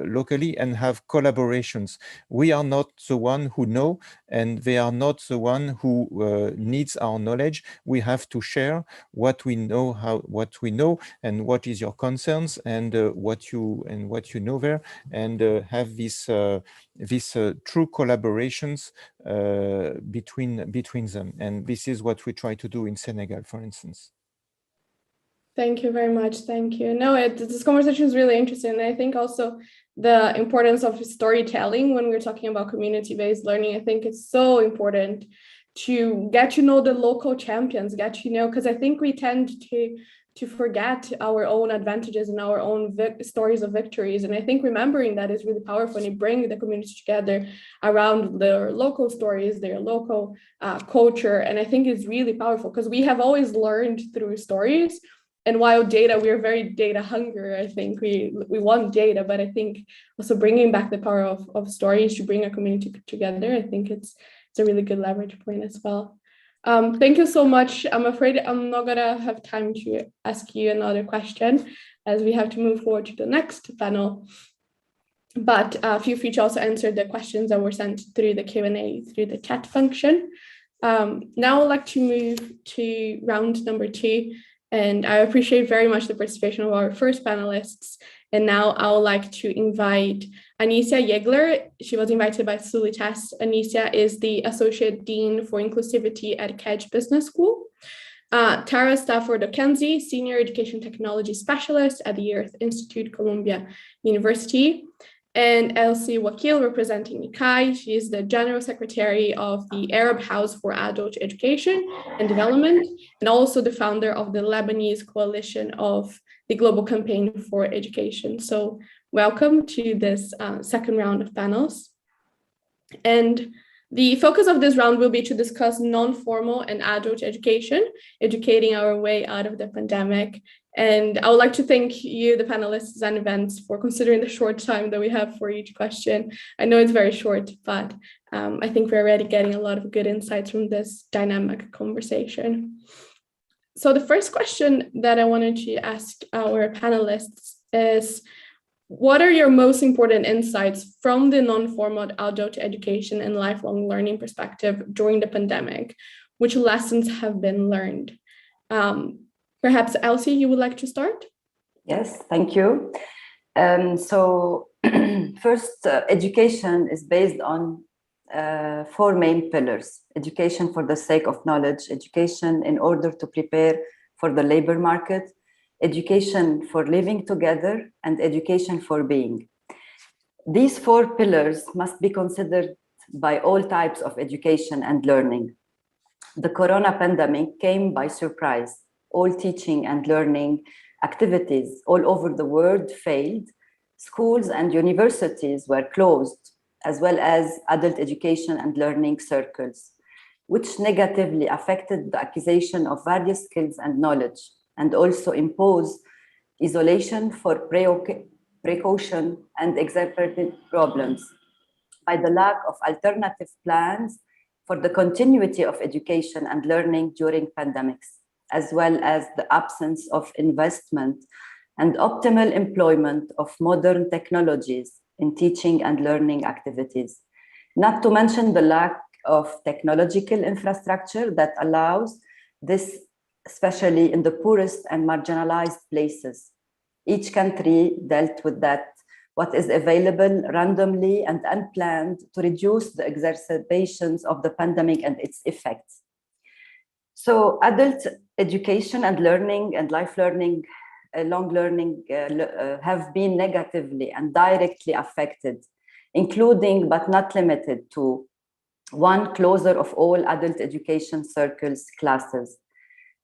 locally and have collaborations. We are not the one who know, and they are not the one who needs our knowledge. We have to share what we know, what we know, and what is your concerns, and what you know there, and have this true collaborations between them. And this is what we try to do in Senegal, for instance. Thank you very much. Thank you. No, this conversation is really interesting. And I think also the importance of storytelling when we're talking about community-based learning, I think it's so important to get to know the local champions, because I think we tend to forget our own advantages and our own stories of victories. And I think remembering that is really powerful, and you bring the community together around their local stories, their local culture. And I think it's really powerful because we have always learned through stories. And while we are very data hungry, I think we want data, but I think also bringing back the power of stories to bring a community together, I think it's a really good leverage point as well. Thank you so much. I'm afraid I'm not gonna have time to ask you another question as we have to move forward to the next panel. But feel free to also answer the questions that were sent through the Q&A through the chat function. Now I'd like to move to round number 2. And I appreciate very much the participation of our first panelists. And now I would like to invite Anicia Yegler. She was invited by Sulitas. Anicia is the Associate Dean for Inclusivity at Kedge Business School. Tara Stafford-Okenzie, Senior Education Technology Specialist at the Earth Institute, Columbia University. And Elsie Wakil, representing Nikai. She is the General Secretary of the Arab House for Adult Education and Development, and also the founder of the Lebanese coalition of the Global Campaign for Education. So welcome to this second round of panels. And the focus of this round will be to discuss non-formal and adult education, educating our way out of the pandemic. And I would like to thank you, the panelists and events, for considering the short time that we have for each question. I know it's very short, but I think we're already getting a lot of good insights from this dynamic conversation. So the first question that I wanted to ask our panelists is, what are your most important insights from the non-formal adult education and lifelong learning perspective during the pandemic? Which lessons have been learned? Perhaps Elsie, you would like to start? Yes, thank you. So first, education is based on 4 main pillars: education for the sake of knowledge, education in order to prepare for the labor market, education for living together, and education for being. These 4 pillars must be considered by all types of education and learning. The corona pandemic came by surprise. All teaching and learning activities all over the world failed. Schools and universities were closed, as well as adult education and learning circles. which negatively affected the acquisition of various skills and knowledge, and also impose isolation for precaution and exacerbated problems by the lack of alternative plans for the continuity of education and learning during pandemics, as well as the absence of investment and optimal employment of modern technologies in teaching and learning activities. Not to mention the lack of technological infrastructure that allows this, especially in the poorest and marginalized places. Each country dealt with that, what is available randomly and unplanned to reduce the exacerbations of the pandemic and its effects. So adult education and learning and life learning, long learning have been negatively and directly affected, including but not limited to: 1, closure of all adult education circles classes.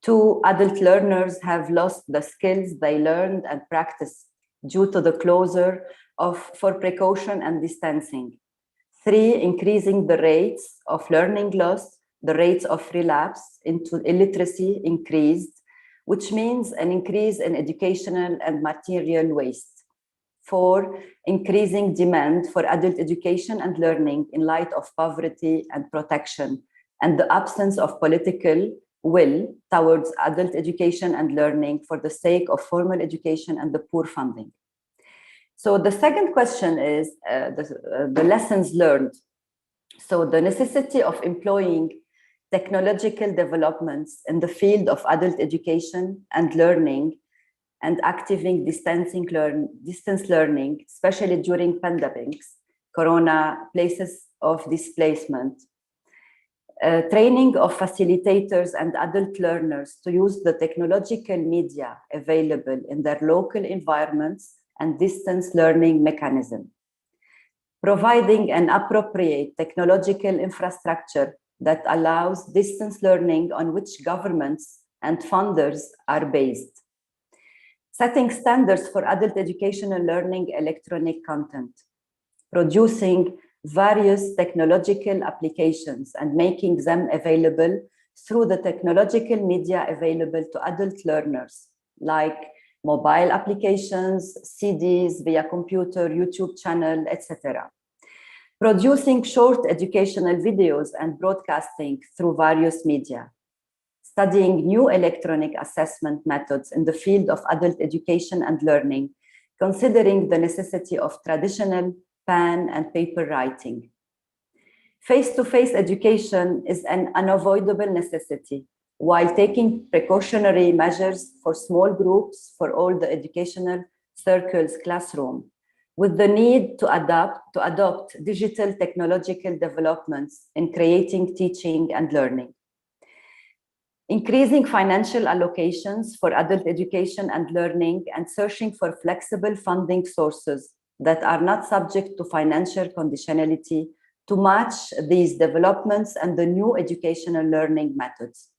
2, adult learners have lost the skills they learned and practiced due to the closure for precaution and distancing. 3, increasing the rates of learning loss, the rates of relapse into illiteracy increased, which means an increase in educational and material waste. 4, increasing demand for adult education and learning in light of poverty and protection and the absence of political will towards adult education and learning for the sake of formal education and the poor funding. So the second question is the lessons learned. So the necessity of employing technological developments in the field of adult education and learning and activating distance learning, especially during pandemics, corona, places of displacement, training of facilitators and adult learners to use the technological media available in their local environments and distance learning mechanism, providing an appropriate technological infrastructure that allows distance learning on which governments and funders are based, setting standards for adult education and learning electronic content, producing various technological applications and making them available through the technological media available to adult learners, like mobile applications, CDs via computer, YouTube channel, etc. Producing short educational videos and broadcasting through various media. Studying new electronic assessment methods in the field of adult education and learning, considering the necessity of traditional pen and paper writing. Face-to-face education is an unavoidable necessity, while taking precautionary measures for small groups for all the educational circles classroom, with the need to adopt digital technological developments in creating teaching and learning. Increasing financial allocations for adult education and learning and searching for flexible funding sources that are not subject to financial conditionality to match these developments and the new educational learning methods.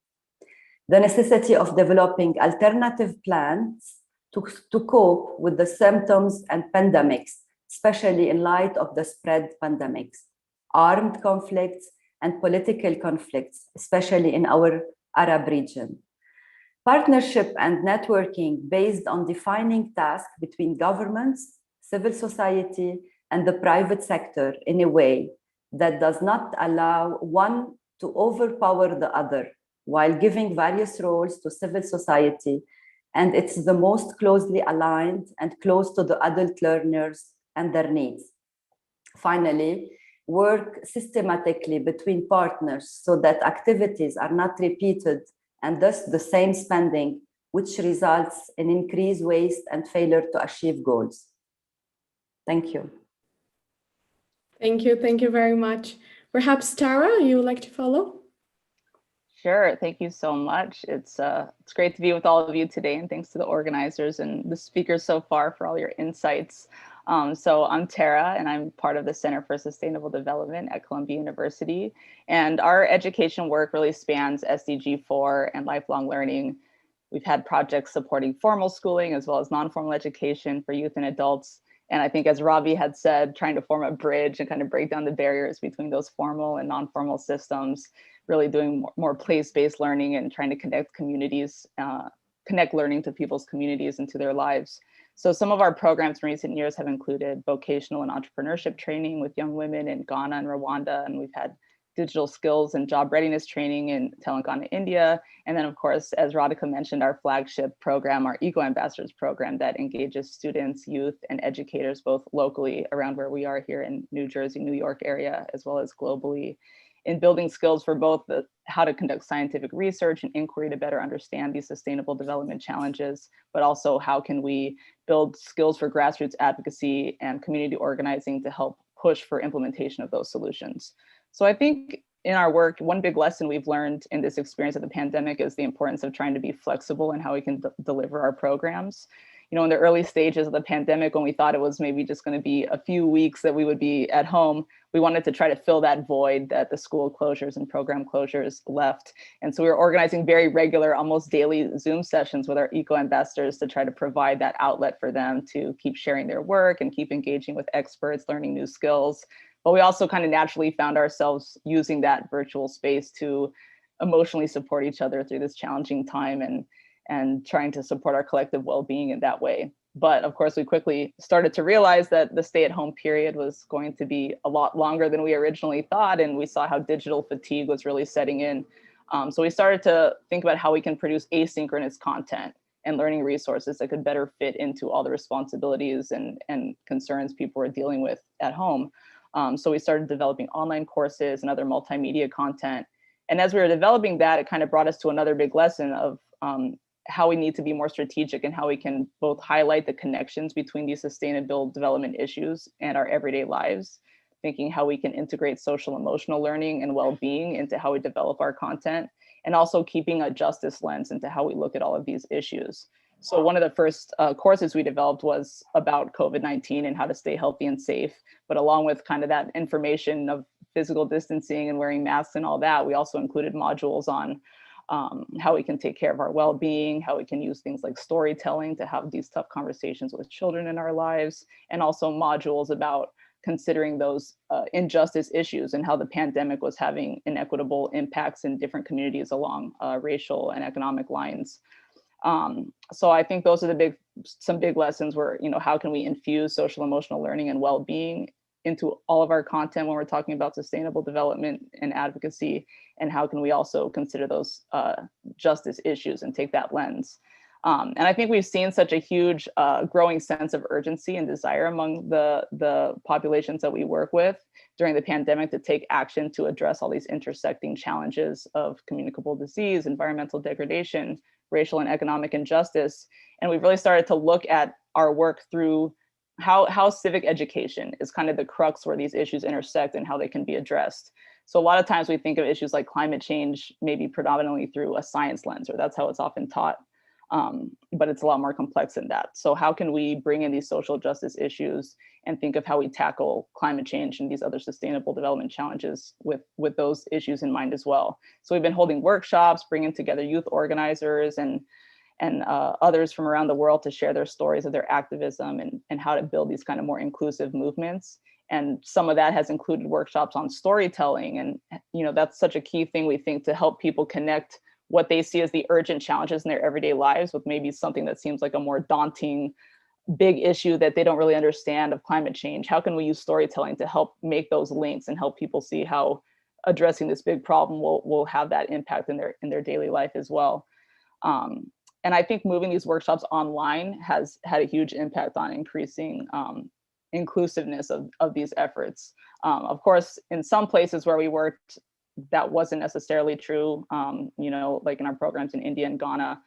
The necessity of developing alternative plans to cope with the symptoms and pandemics, especially in light of the spread pandemics, armed conflicts and political conflicts, especially in our Arab region. Partnership and networking based on defining tasks between governments, civil society, and the private sector in a way that does not allow one to overpower the other while giving various roles to civil society, and it's the most closely aligned and close to the adult learners and their needs. Finally, work systematically between partners so that activities are not repeated and thus the same spending, which results in increased waste and failure to achieve goals. Thank you. Thank you. Thank you very much. Perhaps Tara, you would like to follow? Sure. Thank you so much. It's great to be with all of you today, and thanks to the organizers and the speakers so far for all your insights. So I'm Tara, and I'm part of the Center for Sustainable Development at Columbia University. And our education work really spans SDG 4 and lifelong learning. We've had projects supporting formal schooling as well as non-formal education for youth and adults. And I think, as Robbie had said, trying to form a bridge and kind of break down the barriers between those formal and non-formal systems, really doing more place-based learning and trying to connect communities, connect learning to people's communities and to their lives. So some of our programs in recent years have included vocational and entrepreneurship training with young women in Ghana and Rwanda, and we've had digital skills and job readiness training in Telangana, India. And then, of course, as Radhika mentioned, our flagship program, our Eco Ambassadors program, that engages students, youth, and educators both locally around where we are here in New Jersey, New York area, as well as globally, in building skills for both how to conduct scientific research and inquiry to better understand these sustainable development challenges, but also how can we build skills for grassroots advocacy and community organizing to help push for implementation of those solutions. So I think in our work, one big lesson we've learned in this experience of the pandemic is the importance of trying to be flexible in how we can deliver our programs. You know, in the early stages of the pandemic, when we thought it was maybe just going to be a few weeks that we would be at home, we wanted to try to fill that void that the school closures and program closures left. And so we were organizing very regular, almost daily Zoom sessions with our eco ambassadors to try to provide that outlet for them to keep sharing their work and keep engaging with experts, learning new skills. But we also kind of naturally found ourselves using that virtual space to emotionally support each other through this challenging time and trying to support our collective well-being in that way. But of course, we quickly started to realize that the stay-at-home period was going to be a lot longer than we originally thought, and we saw how digital fatigue was really setting in. So we started to think about how we can produce asynchronous content and learning resources that could better fit into all the responsibilities and concerns people were dealing with at home. So we started developing online courses and other multimedia content. And as we were developing that, it kind of brought us to another big lesson of how we need to be more strategic and how we can both highlight the connections between these sustainable development issues and our everyday lives, thinking how we can integrate social emotional learning and well-being into how we develop our content, and also keeping a justice lens into how we look at all of these issues. So one of the first courses we developed was about COVID-19 and how to stay healthy and safe. But along with kind of that information of physical distancing and wearing masks and all that, we also included modules on how we can take care of our well-being, how we can use things like storytelling to have these tough conversations with children in our lives, and also modules about considering those injustice issues and how the pandemic was having inequitable impacts in different communities along racial and economic lines. So I think those are some big lessons where, you know, how can we infuse social emotional learning and well-being into all of our content when we're talking about sustainable development and advocacy, and how can we also consider those justice issues and take that lens. And I think we've seen such a huge growing sense of urgency and desire among the populations that we work with during the pandemic to take action to address all these intersecting challenges of communicable disease, environmental degradation, racial and economic injustice. And we've really started to look at our work through how civic education is kind of the crux where these issues intersect and how they can be addressed. So a lot of times we think of issues like climate change maybe predominantly through a science lens, or that's how it's often taught. But it's a lot more complex than that. So how can we bring in these social justice issues and think of how we tackle climate change and these other sustainable development challenges with those issues in mind as well? So we've been holding workshops, bringing together youth organizers and others from around the world to share their stories of their activism and how to build these kind of more inclusive movements. And some of that has included workshops on storytelling. And, you know, that's such a key thing, we think, to help people connect what they see as the urgent challenges in their everyday lives with maybe something that seems like a more daunting, big issue that they don't really understand of climate change. How can we use storytelling to help make those links and help people see how addressing this big problem will have that impact in their daily life as well? And I think moving these workshops online has had a huge impact on increasing inclusiveness of these efforts. Of course, in some places where we worked, that wasn't necessarily true, you know, like in our programs in India and Ghana,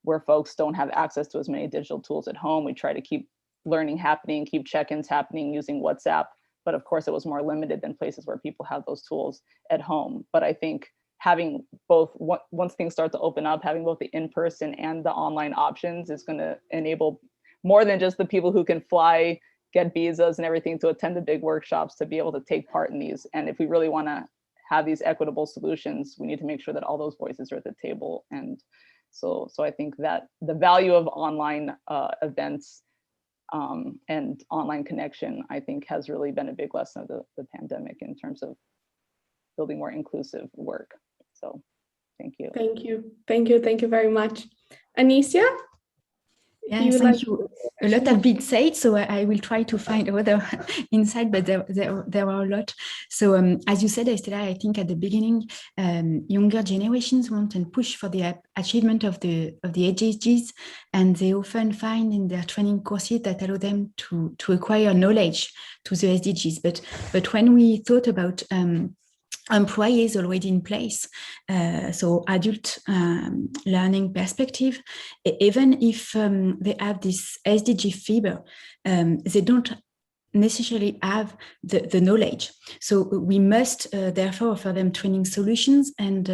where folks don't have access to as many digital tools at home. We try to keep learning happening, keep check-ins happening using WhatsApp. But of course, it was more limited than places where people have those tools at home. But I think having both, once things start to open up, having both the in-person and the online options is going to enable more than just the people who can fly, get visas and everything to attend the big workshops to be able to take part in these. And if we really want to have these equitable solutions, we need to make sure that all those voices are at the table. And so I think that the value of online events And online connection, I think, has really been a big lesson of the pandemic in terms of building more inclusive work. So thank you. Thank you. Thank you. Thank you very much. Anicia? Yeah, thank you. A lot have been said, so I will try to find other insight, but there are a lot. So as you said, Estella, I think at the beginning, younger generations want and push for the achievement of the SDGs, and they often find in their training courses that allow them to acquire knowledge to the SDGs. But when we thought about employees already in place, so adult learning perspective, even if they have this SDG fever, they don't necessarily have the knowledge. So we must therefore offer them training solutions, and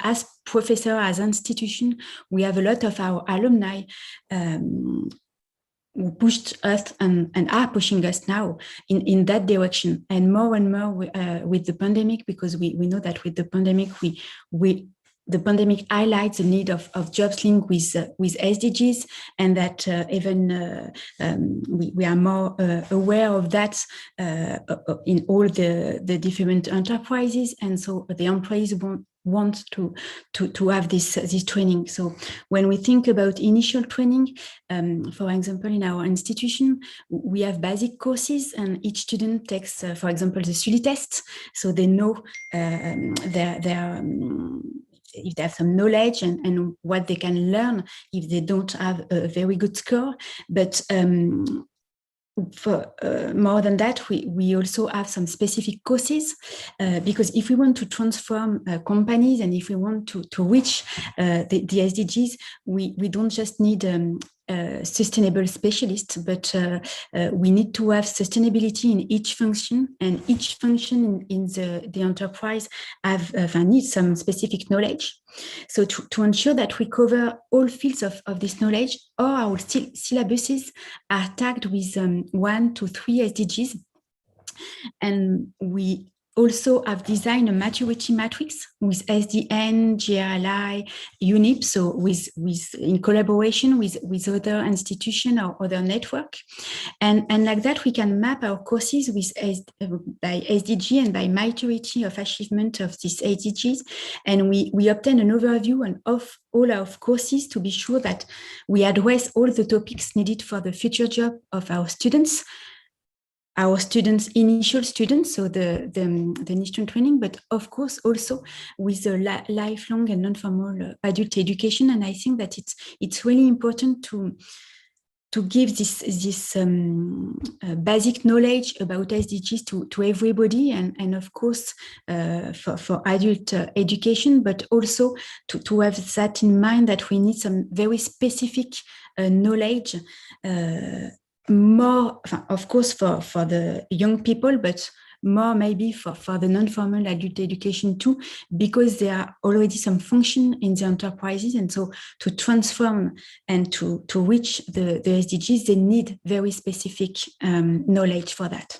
as professor, as institution, we have a lot of our alumni who pushed us and are pushing us now in that direction, and more with the pandemic, because we know that with the pandemic the pandemic highlights the need of jobs linked with SDGs, and that even we are more aware of that in all the different enterprises, and so the employees want to have this training. So when we think about initial training, for example, in our institution, we have basic courses, and each student takes, for example, the SULI test, so they know if they have some knowledge and what they can learn if they don't have a very good score. But for more than that, we also have some specific courses, because if we want to transform companies, and if we want to reach the SDGs, we don't just need sustainable specialists, but we need to have sustainability in each function, and each function in the enterprise needs some specific knowledge. So to ensure that we cover all fields of this knowledge, all our syllabuses are tagged with 1 to 3 SDGs, and we also have designed a maturity matrix with SDN, GRLI, UNIP, so in collaboration with other institutions or other network. And like that, we can map our courses by SDG and by maturity of achievement of these SDGs. And we obtain an overview of all our courses to be sure that we address all the topics needed for the future job of our students, initial students, so the initial training, but of course also with the lifelong and non-formal adult education. And I think that it's really important to give this basic knowledge about SDGs to everybody, and of course for adult education, but also to have that in mind, that we need some very specific knowledge, more, of course, for the young people, but more maybe for the non-formal adult education too, because there are already some function in the enterprises, and so to transform and to reach the SDGs, they need very specific knowledge for that.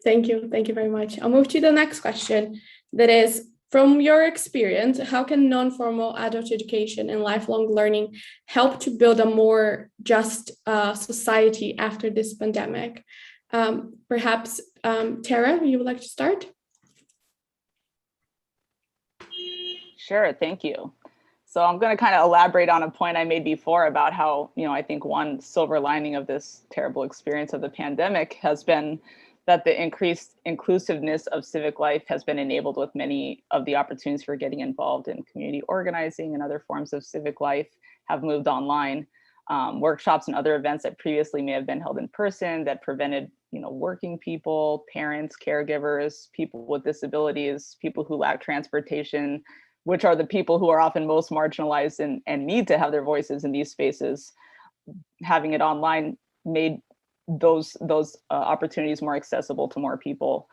Thank you very much. I'll move to the next question, that is, from your experience, how can non-formal adult education and lifelong learning help to build a more just society after this pandemic? Perhaps, Tara, you would like to start? Sure, thank you. So I'm going to kind of elaborate on a point I made before about how, I think one silver lining of this terrible experience of the pandemic has been that the increased inclusiveness of civic life has been enabled with many of the opportunities for getting involved in community organizing and other forms of civic life have moved online. Workshops and other events that previously may have been held in person that prevented, working people, parents, caregivers, people with disabilities, people who lack transportation, which are the people who are often most marginalized and need to have their voices in these spaces. Having it online made those opportunities more accessible to more people.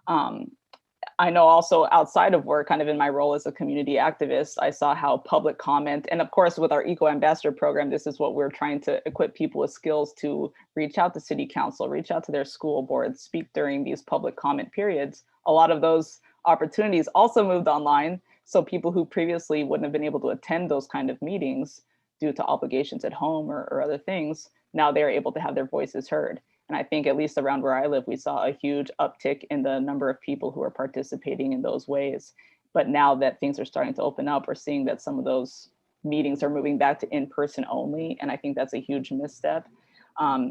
I know also outside of work, kind of in my role as a community activist, I saw how public comment, and of course with our Eco Ambassador program, this is what we're trying to equip people with skills to reach out to city council, reach out to their school boards, speak during these public comment periods. A lot of those opportunities also moved online. So people who previously wouldn't have been able to attend those kind of meetings due to obligations at home or other things, now they're able to have their voices heard. And I think at least around where I live, we saw a huge uptick in the number of people who are participating in those ways. But now that things are starting to open up, we're seeing that some of those meetings are moving back to in-person only. And I think that's a huge misstep.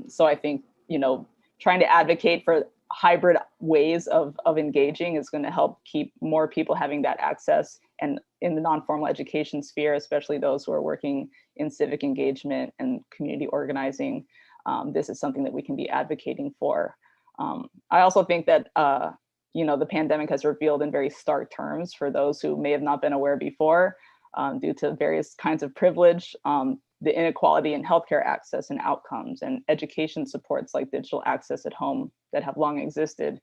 So I think, trying to advocate for hybrid ways of engaging is going to help keep more people having that access. And in the non-formal education sphere, especially those who are working in civic engagement and community organizing, this is something that we can be advocating for. I also think that, the pandemic has revealed in very stark terms for those who may have not been aware before, due to various kinds of privilege, the inequality in healthcare access and outcomes and education supports like digital access at home that have long existed.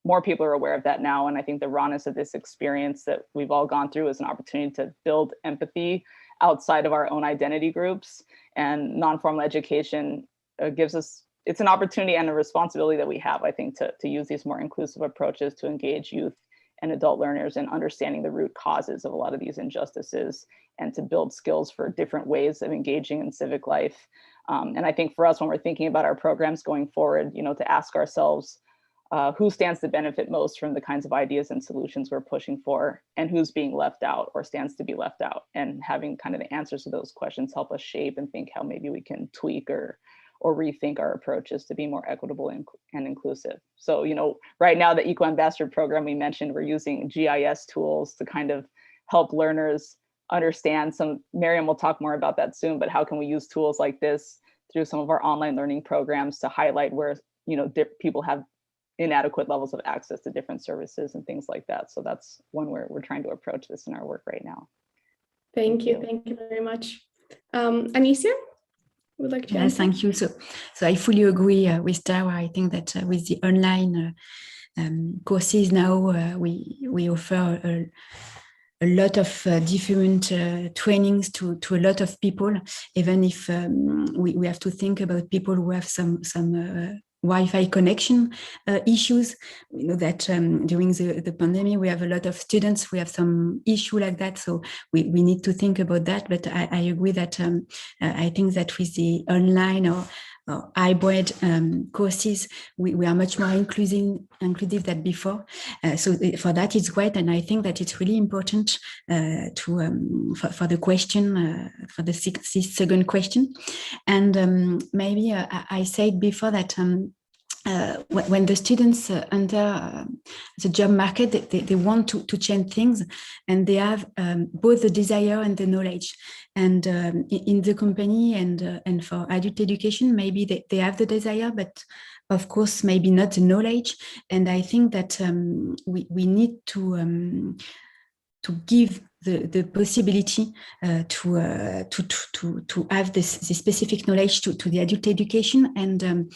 More people are aware of that now. And I think the rawness of this experience that we've all gone through is an opportunity to build empathy outside of our own identity groups. And non-formal education gives us, it's an opportunity and a responsibility that we have, I think, to use these more inclusive approaches to engage youth and adult learners in understanding the root causes of a lot of these injustices and to build skills for different ways of engaging in civic life. And I think for us, when we're thinking about our programs going forward, to ask ourselves, who stands to benefit most from the kinds of ideas and solutions we're pushing for, and who's being left out or stands to be left out, and having kind of the answers to those questions help us shape and think how maybe we can tweak or rethink our approaches to be more equitable and inclusive. So, right now the Eco Ambassador program we mentioned, we're using GIS tools to kind of help learners understand Miriam will talk more about that soon, but how can we use tools like this through some of our online learning programs to highlight where, people have inadequate levels of access to different services and things like that. So that's one where we're trying to approach this in our work right now. Thank you very much. Anicia? Would like to yes, thank you. So I fully agree with Tara. I think that with the online courses now, we offer a lot of different trainings to a lot of people, even if we have to think about people who have some Wi-Fi connection issues. We know that during the pandemic, we have a lot of students, we have some issue like that. So we need to think about that. But I agree that I think that with the online or hybrid courses, we are much more inclusive than before. So for that, it's great. And I think that it's really important for the question, for the second question. And maybe I said before that when the students enter the job market, they want to change things, and they have both the desire and the knowledge. And in the company and for adult education, maybe they have the desire, but of course, maybe not the knowledge. And I think that we need to give the possibility to have this specific knowledge to the adult education, and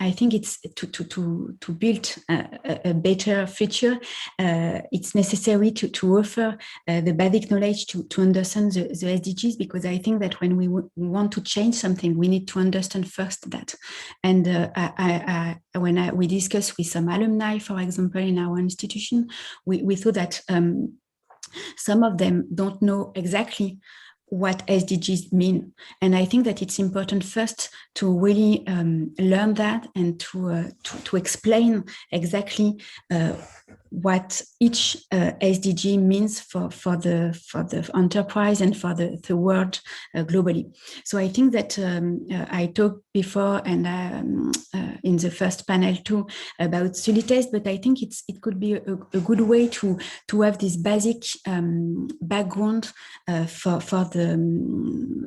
I think it's to build a better future. It's necessary to offer the basic knowledge to understand the SDGs, because I think that when we want to change something, we need to understand first that. And we discussed with some alumni, for example, in our institution, we thought that some of them don't know exactly what SDGs mean. And I think that it's important first to really learn that and to explain exactly what each SDG means for the enterprise and for the world globally. So I think that I talked before and in the first panel too about study test, but I think it could be a good way to have this basic background for the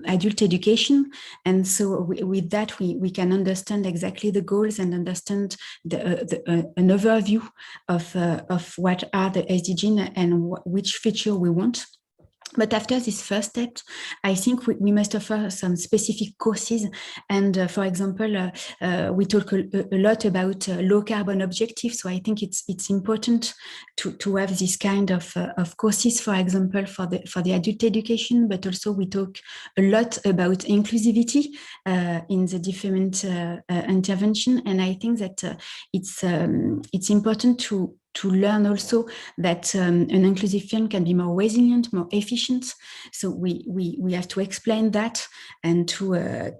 adult education. And so with that, we can understand exactly the goals and understand an overview of what are the SDGs and which feature we want. But after this first step, I think we must offer some specific courses. And for example, we talk a lot about low carbon objectives. So I think it's important to have this kind of courses, for example, for the adult education. But also we talk a lot about inclusivity in the different intervention. And I think that it's important to learn also that an inclusive firm can be more resilient, more efficient. So we have to explain that and to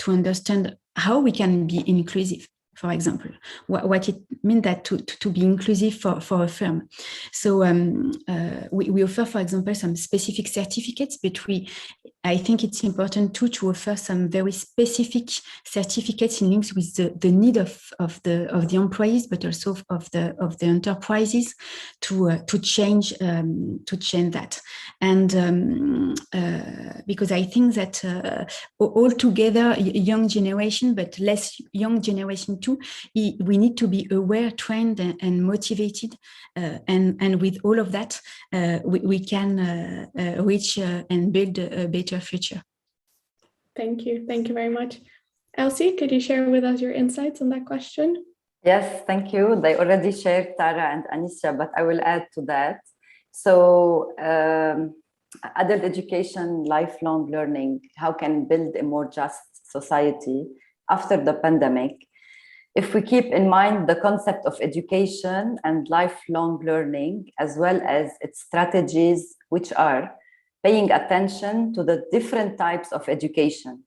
understand how we can be inclusive. For example, what it means that to be inclusive for a firm. So we offer, for example, some specific certificates, but I think it's important too to offer some very specific certificates in links with the need of the employees, but also of the enterprises to change that. And because I think that altogether young generation, but less young generation too, we need to be aware, trained, and motivated, and with all of that, we can reach and build a better future. Thank you very much. Elsie, could you share with us your insights on that question? Yes, thank you. They already shared, Tara and Anisha, but I will add to that. So adult education, lifelong learning, how can build a more just society after the pandemic? If we keep in mind the concept of education and lifelong learning, as well as its strategies, which are paying attention to the different types of education,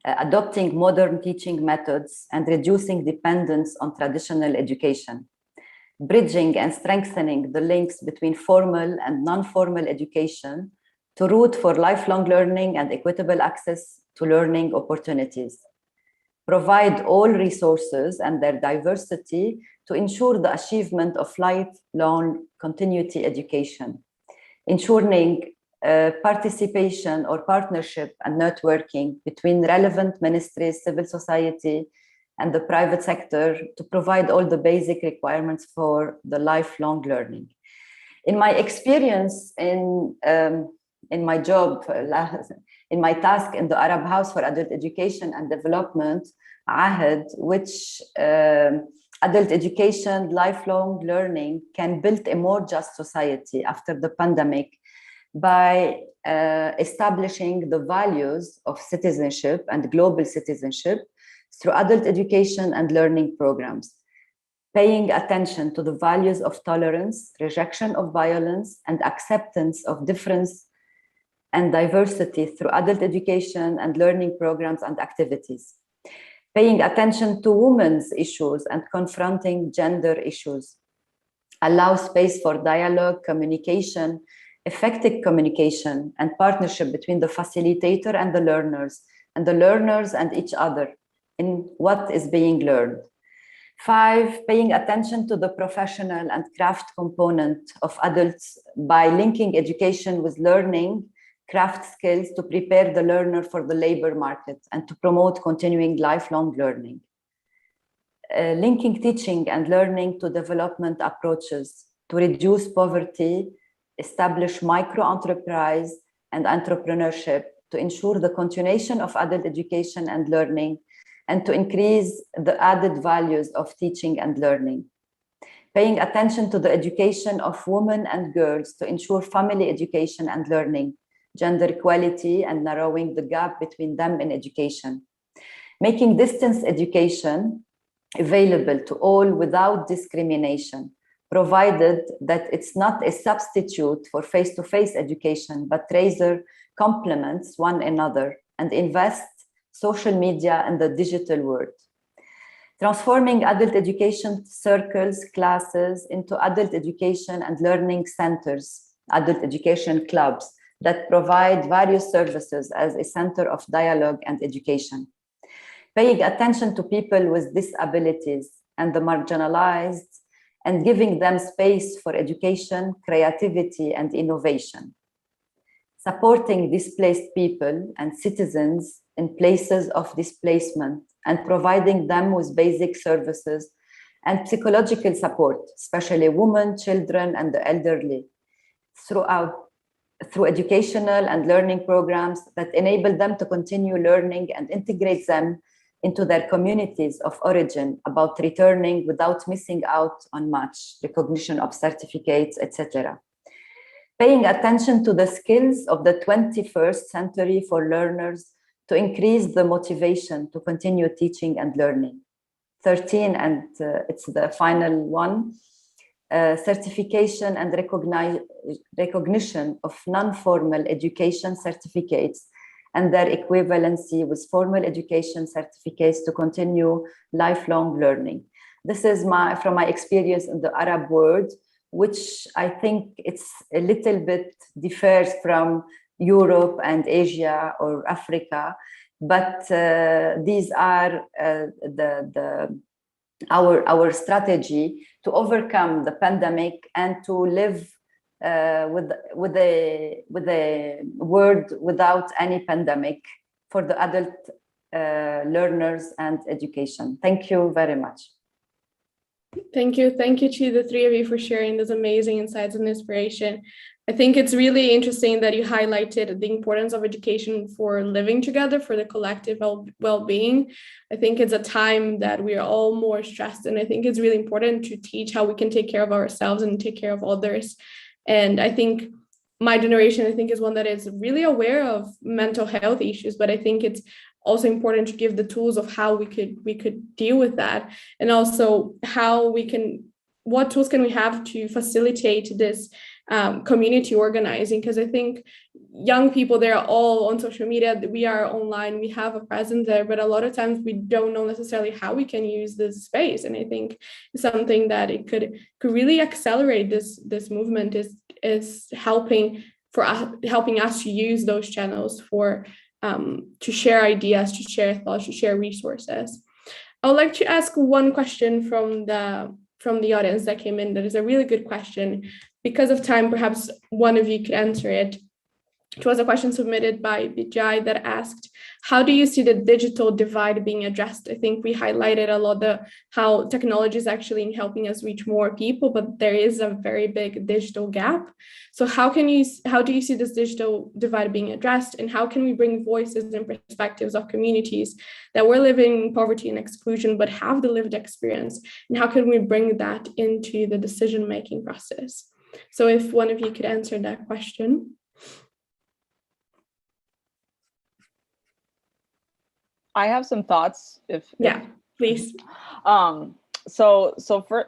adopting modern teaching methods and reducing dependence on traditional education, bridging and strengthening the links between formal and non-formal education to root for lifelong learning and equitable access to learning opportunities, provide all resources and their diversity to ensure the achievement of lifelong continuity education, ensuring participation or partnership and networking between relevant ministries, civil society, and the private sector to provide all the basic requirements for the lifelong learning. In my experience in my job, in my task in the Arab House for Adult Education and Development, AHED, which adult education, lifelong learning can build a more just society after the pandemic by establishing the values of citizenship and global citizenship through adult education and learning programs, paying attention to the values of tolerance, rejection of violence, and acceptance of difference and diversity through adult education and learning programs and activities, paying attention to women's issues and confronting gender issues, allow space for dialogue, communication, effective communication, and partnership between the facilitator and the learners and each other in what is being learned. 5, paying attention to the professional and craft component of adults by linking education with learning craft skills to prepare the learner for the labor market and to promote continuing lifelong learning. Linking teaching and learning to development approaches to reduce poverty, establish micro-enterprise and entrepreneurship to ensure the continuation of adult education and learning, and to increase the added values of teaching and learning. Paying attention to the education of women and girls to ensure family education and learning, gender equality, and narrowing the gap between them in education. Making distance education available to all without discrimination, provided that it's not a substitute for face-to-face education, but rather complements one another, and invest social media and the digital world. Transforming adult education circles, classes into adult education and learning centers, adult education clubs that provide various services as a center of dialogue and education. Paying attention to people with disabilities and the marginalized, and giving them space for education, creativity, and innovation. Supporting displaced people and citizens in places of displacement and providing them with basic services and psychological support, especially women, children, and the elderly, through educational and learning programs that enable them to continue learning and integrate them into their communities of origin about returning without missing out on much, recognition of certificates, etc. Paying attention to the skills of the 21st century for learners to increase the motivation to continue teaching and learning. 13, and it's the final one, certification and recognition of non-formal education certificates and their equivalency with formal education certificates to continue lifelong learning. This is from my experience in the Arab world, which I think it's a little bit differs from Europe and Asia or Africa, but these are our strategy to overcome the pandemic and to live with a world without any pandemic for the adult learners and education. Thank you very much. Thank you to the three of you for sharing those amazing insights and inspiration. I think it's really interesting that you highlighted the importance of education for living together, for the collective well-being. I think it's a time that we are all more stressed, and I think it's really important to teach how we can take care of ourselves and take care of others. And I think my generation, is one that is really aware of mental health issues, but I think it's also important to give the tools of how we could deal with that, and also what tools can we have to facilitate this community organizing, because I think young people, they're all on social media, we are online, we have a presence there, but a lot of times we don't know necessarily how we can use this space. And I think something that it could really accelerate this movement is helping us to use those channels for to share ideas, to share thoughts, to share resources. I would like to ask one question from the audience that came in. That is a really good question. Because of time, perhaps one of you could answer it. It was a question submitted by Vijay that asked, how do you see the digital divide being addressed? I think we highlighted a lot how technology is actually helping us reach more people, but there is a very big digital gap. So how do you see this digital divide being addressed, and how can we bring voices and perspectives of communities that were living in poverty and exclusion but have the lived experience, and how can we bring that into the decision-making process? So if one of you could answer that question. I have some thoughts. Please. So for,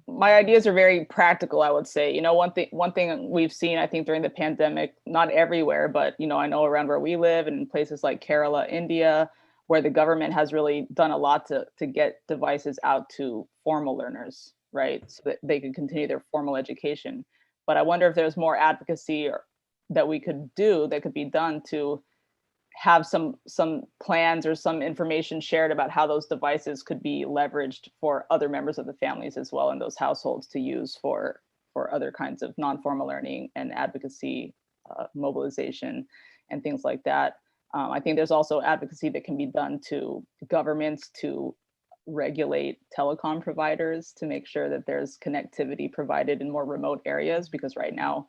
my ideas are very practical, I would say. You know, one thing we've seen, I think, during the pandemic, not everywhere, but, I know around where we live and in places like Kerala, India, where the government has really done a lot to get devices out to formal learners, right? So that they can continue their formal education. But I wonder if there's more advocacy that we could do, that could be done to have some plans or some information shared about how those devices could be leveraged for other members of the families as well in those households to use for other kinds of non-formal learning and advocacy, mobilization, and things like that. I think there's also advocacy that can be done to governments to regulate telecom providers to make sure that there's connectivity provided in more remote areas, because right now,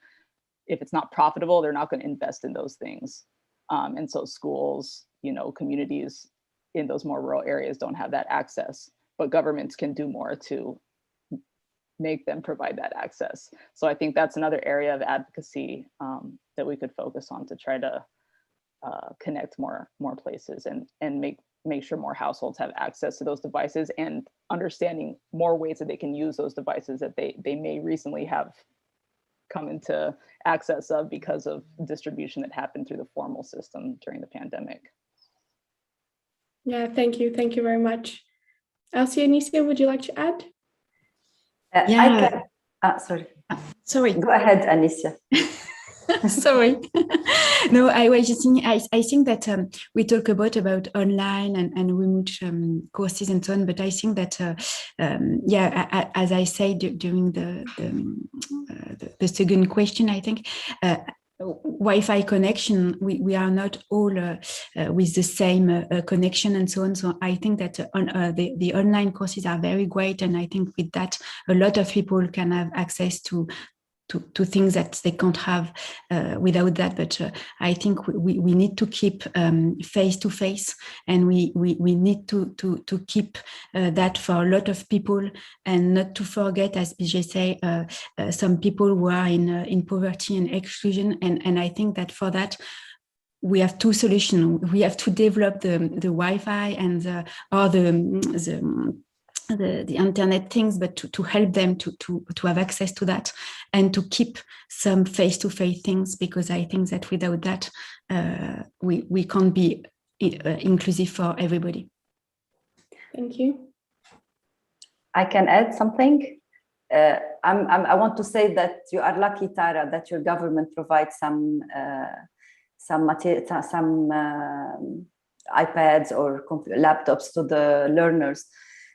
if it's not profitable, they're not going to invest in those things. And so schools, communities in those more rural areas don't have that access, but governments can do more to make them provide that access. So I think that's another area of advocacy that we could focus on to try to connect more places and make sure more households have access to those devices, and understanding more ways that they can use those devices that they may recently have come into access of because of distribution that happened through the formal system during the pandemic. Yeah, thank you. Thank you very much. Elsie and Nisia, would you like to add? Sorry. Sorry. Go ahead, Anicia. Sorry. No, I was just thinking, I think that we talk about online and remote courses and so on, but I think that, as I said during the second question, I think Wi-Fi connection, we are not all with the same connection and so on. So I think that the online courses are very great. And I think with that, a lot of people can have access to things that they can't have without that. But I think we need to keep face to face, and we need to keep that for a lot of people, and not to forget, as Bijay say, some people who are in poverty and exclusion. And I think that for that, we have two solutions. We have to develop the Wi-Fi and the internet things, but to help them to have access to that and to keep some face-to-face things, because I think that without that, we can't be inclusive for everybody. Thank you. I can add something. I want to say that you are lucky, Tara, that your government provides some iPads or laptops to the learners.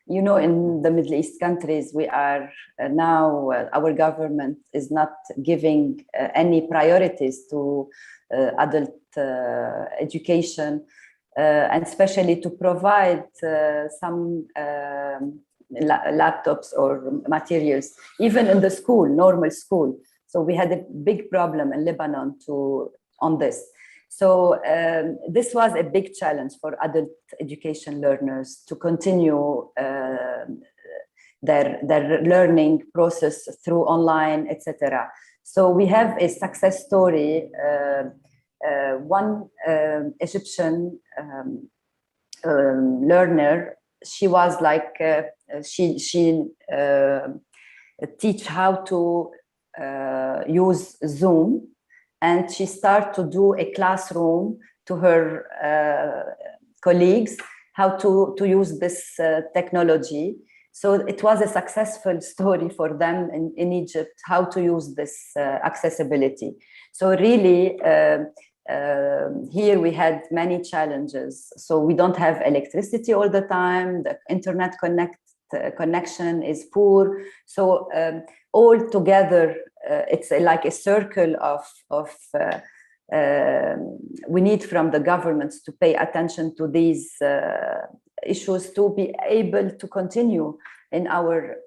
You know, in the Middle East countries, we are now, our government is not giving any priorities to adult education, and especially to provide some laptops or materials, even in the school, normal school. So we had a big problem in Lebanon on this. So this was a big challenge for adult education learners to continue their learning process through online, etc. So we have a success story. One Egyptian learner, she was like, she teach how to use Zoom, and she started to do a classroom to her colleagues, how to use this technology. So it was a successful story for them in Egypt, how to use this accessibility. So really, here we had many challenges. So we don't have electricity all the time. The internet connection is poor. So all together, it's like a circle of we need from the governments to pay attention to these issues to be able to continue in our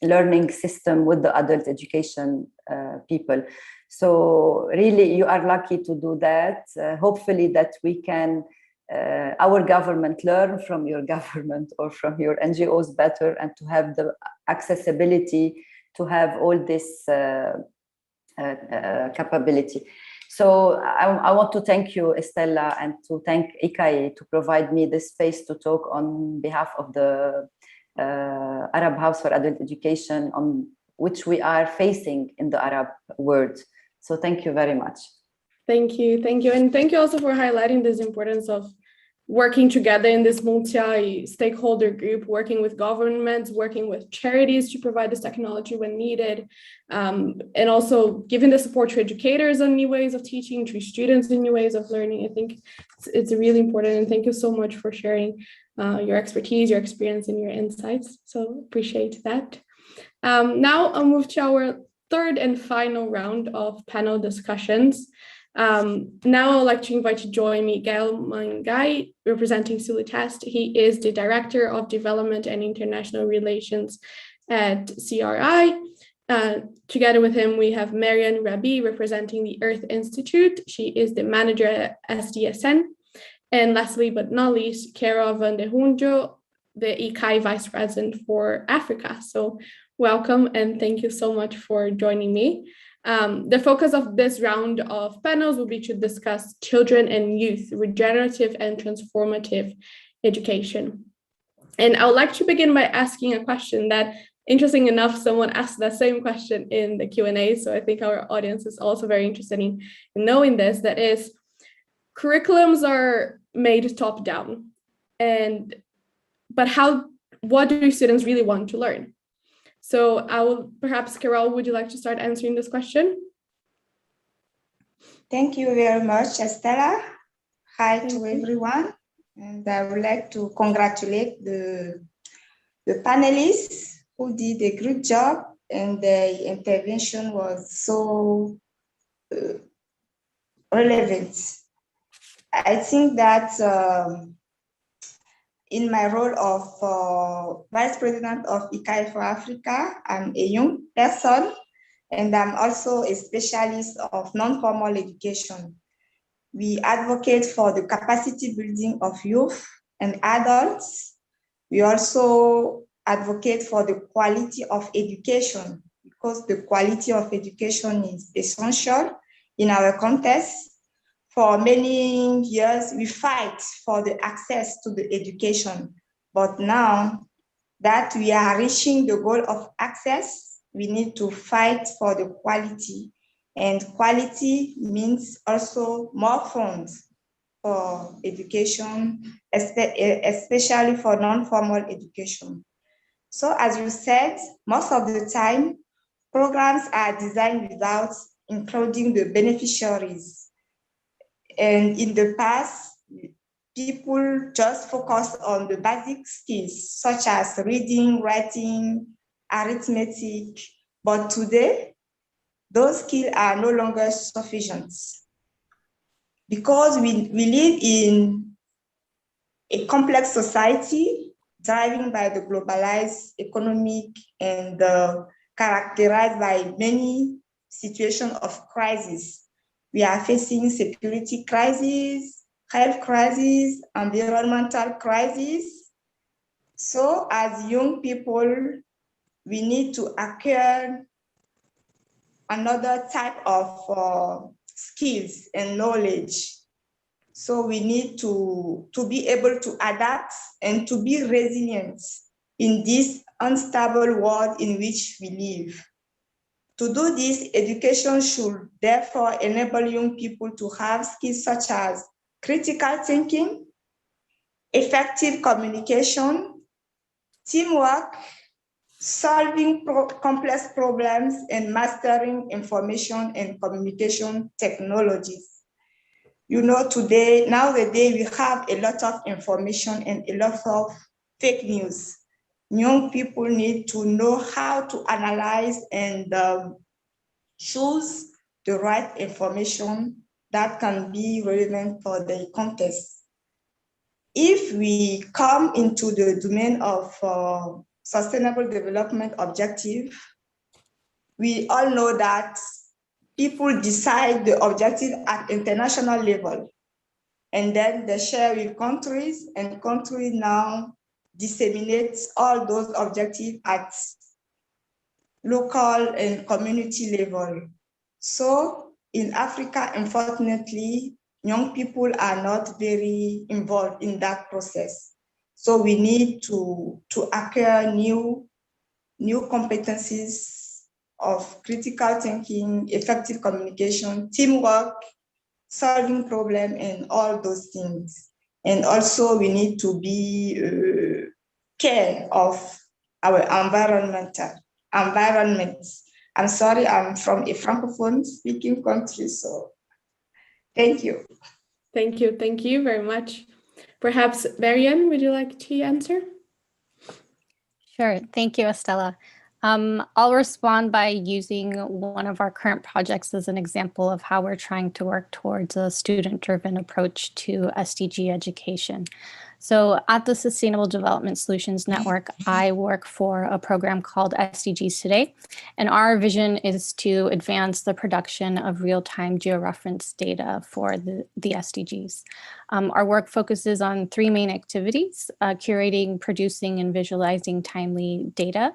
learning system with the adult education people. So really, you are lucky to do that. Hopefully that we can, our government, learn from your government or from your NGOs better, and to have the accessibility to have all this capability. So I want to thank you, Estella, and to thank ICAE to provide me this space to talk on behalf of the Arab House for Adult Education, on which we are facing in the Arab world. So thank you very much. Thank you. And thank you also for highlighting this importance of working together in this multi-stakeholder group, working with governments, working with charities to provide this technology when needed, and also giving the support to educators on new ways of teaching, to students in new ways of learning. I think it's really important, and thank you so much for sharing your expertise, your experience, and your insights. So appreciate that. Now I'll move to our third and final round of panel discussions. Now I'd like to invite to join Miguel Mangai, representing Sulitest. He is the Director of Development and International Relations at CRI. Together with him, we have Marian Rabi, representing the Earth Institute. She is the manager at SDSN. And lastly, but not least, Kara van de Hoenjo, the ICAE Vice President for Africa. So welcome, and thank you so much for joining me. The focus of this round of panels will be to discuss children and youth, regenerative and transformative education. And I would like to begin by asking a question that, interesting enough, someone asked that same question in the Q&A. So I think our audience is also very interested in knowing this. That is, curriculums are made top down, but what do students really want to learn? So I will, perhaps, Carol, would you like to start answering this question? Thank you very much, Estella. Hi to everyone. And I would like to congratulate the panelists who did a great job, and the intervention was so relevant. I think that in my role of Vice President of ICAE for Africa, I'm a young person, and I'm also a specialist of non-formal education. We advocate for the capacity building of youth and adults. We also advocate for the quality of education, because the quality of education is essential in our context. For many years, we fight for the access to the education, but now that we are reaching the goal of access, we need to fight for the quality. And quality means also more funds for education, especially for non-formal education. So as you said, most of the time, programs are designed without including the beneficiaries. And in the past, people just focus on the basic skills, such as reading, writing, arithmetic. But today, those skills are no longer sufficient. Because we live in a complex society driven by the globalized economic and characterized by many situations of crisis. We are facing security crisis, health crisis, environmental crisis. So as young people, we need to acquire another type of skills and knowledge. So we need to be able to adapt and to be resilient in this unstable world in which we live. To do this, education should therefore enable young people to have skills such as critical thinking, effective communication, teamwork, solving complex problems, and mastering information and communication technologies. You know, nowadays, we have a lot of information and a lot of fake news. Young people need to know how to analyze and choose the right information that can be relevant for the context. If we come into the domain of sustainable development objective, we all know that people decide the objective at international level, and then they share with countries, and countries now disseminate all those objectives at local and community level. So in Africa, unfortunately, young people are not very involved in that process. So we need to acquire new competencies of critical thinking, effective communication, teamwork, solving problems, and all those things. And also we need to be care of our environment. I'm sorry, I'm from a Francophone speaking country, so thank you. Thank you very much. Perhaps Marianne, would you like to answer? Sure, thank you, Estella. I'll respond by using one of our current projects as an example of how we're trying to work towards a student-driven approach to SDG education. So at the Sustainable Development Solutions Network, I work for a program called SDGs Today, and our vision is to advance the production of real-time georeference data for the SDGs. Our work focuses on three main activities: curating, producing, and visualizing timely data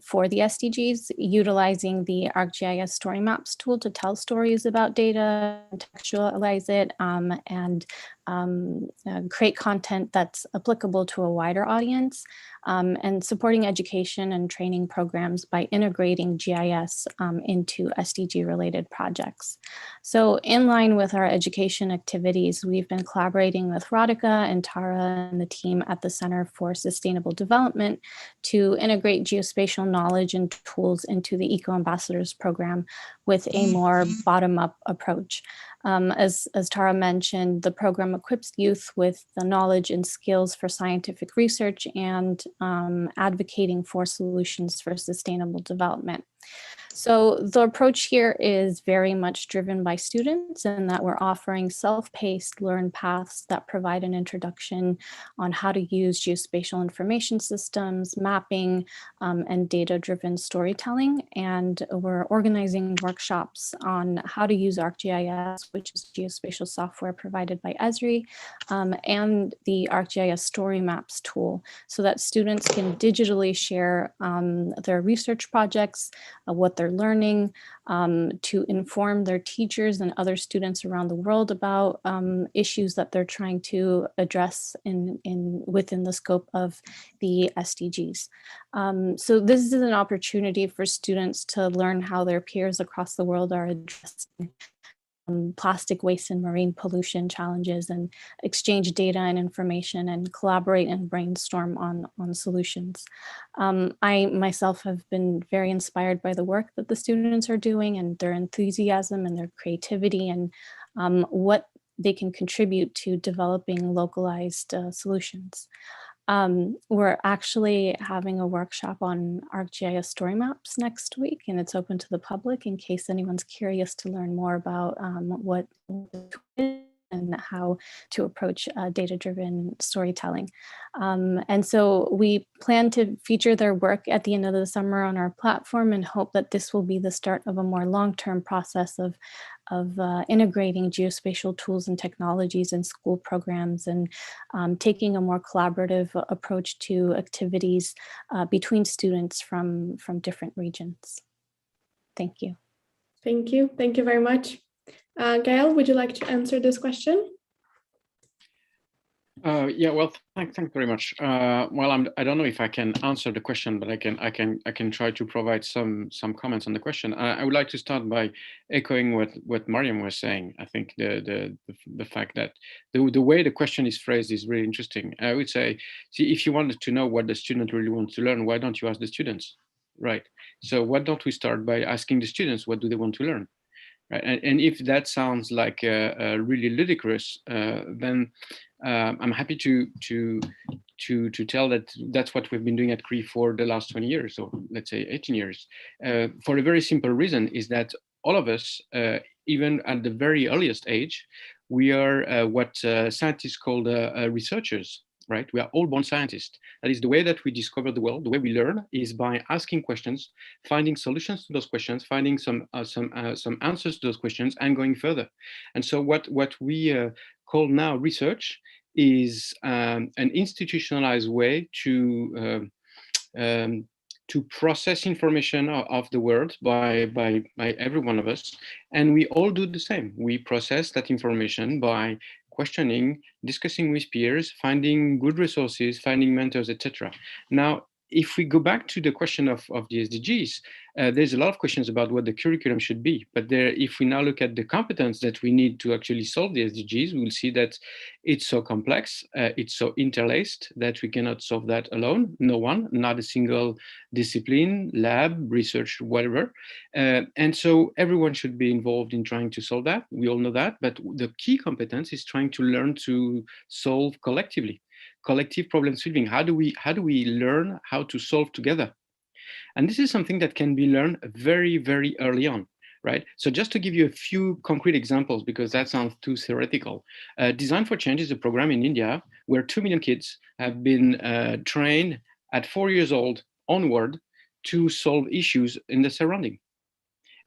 for the SDGs, utilizing the ArcGIS Story Maps tool to tell stories about data, contextualize it, and create content that's applicable to a wider audience, and supporting education and training programs by integrating GIS into SDG-related projects. So in line with our education activities, we've been collaborating with Radhika and Tara and the team at the Center for Sustainable Development to integrate geospatial knowledge and tools into the Eco Ambassadors program with a more bottom-up approach. As Tara mentioned, the program equips youth with the knowledge and skills for scientific research and advocating for solutions for sustainable development. So the approach here is very much driven by students, in that we're offering self-paced learn paths that provide an introduction on how to use geospatial information systems, mapping, and data-driven storytelling. And we're organizing workshops on how to use ArcGIS, which is geospatial software provided by Esri, and the ArcGIS Story Maps tool, so that students can digitally share their research projects, what they're they're learning, to inform their teachers and other students around the world about issues that they're trying to address within the scope of the SDGs. So this is an opportunity for students to learn how their peers across the world are addressing plastic waste and marine pollution challenges, and exchange data and information and collaborate and brainstorm on solutions. I myself have been very inspired by the work that the students are doing and their enthusiasm and their creativity and what they can contribute to developing localized solutions. We're actually having a workshop on ArcGIS story maps next week, and it's open to the public in case anyone's curious to learn more about what and how to approach data-driven storytelling. And so we plan to feature their work at the end of the summer on our platform and hope that this will be the start of a more long-term process of integrating geospatial tools and technologies in school programs and taking a more collaborative approach to activities between students from different regions. Thank you. Thank you. Thank you very much. Gail, would you like to answer this question? Yeah, well, thanks very much. Well, I don't know if I can answer the question, but I can try to provide some comments on the question. I would like to start by echoing what Mariam was saying. I think the fact that the way the question is phrased is really interesting. I would say, see, if you wanted to know what the student really wants to learn, why don't you ask the students, right? So why don't we start by asking the students what do they want to learn? Right. And if that sounds like really ludicrous, then I'm happy to tell that that's what we've been doing at CRE for the last 20 years, or let's say 18 years, for a very simple reason is that all of us, even at the very earliest age, we are what scientists call researchers. Right? We are all born scientists. That is the way that we discover the world. The way we learn is by asking questions, finding solutions to those questions, finding some answers to those questions, and going further. And so what we call now research is an institutionalized way to process information of the world by every one of us. And we all do the same. We process that information by questioning, discussing with peers, finding good resources, finding mentors, etc. Now, if we go back to the question of the SDGs, there's a lot of questions about what the curriculum should be. But if we now look at the competence that we need to actually solve the SDGs, we'll see that it's so complex, it's so interlaced that we cannot solve that alone. No one, not a single discipline, lab, research, whatever. And so everyone should be involved in trying to solve that. We all know that. But the key competence is trying to learn to solve collectively. Collective problem solving. How do we learn how to solve together? And this is something that can be learned very, very early on, right? So just to give you a few concrete examples, because that sounds too theoretical. Design for Change is a program in India where 2 million kids have been trained at 4 years old onward to solve issues in the surrounding.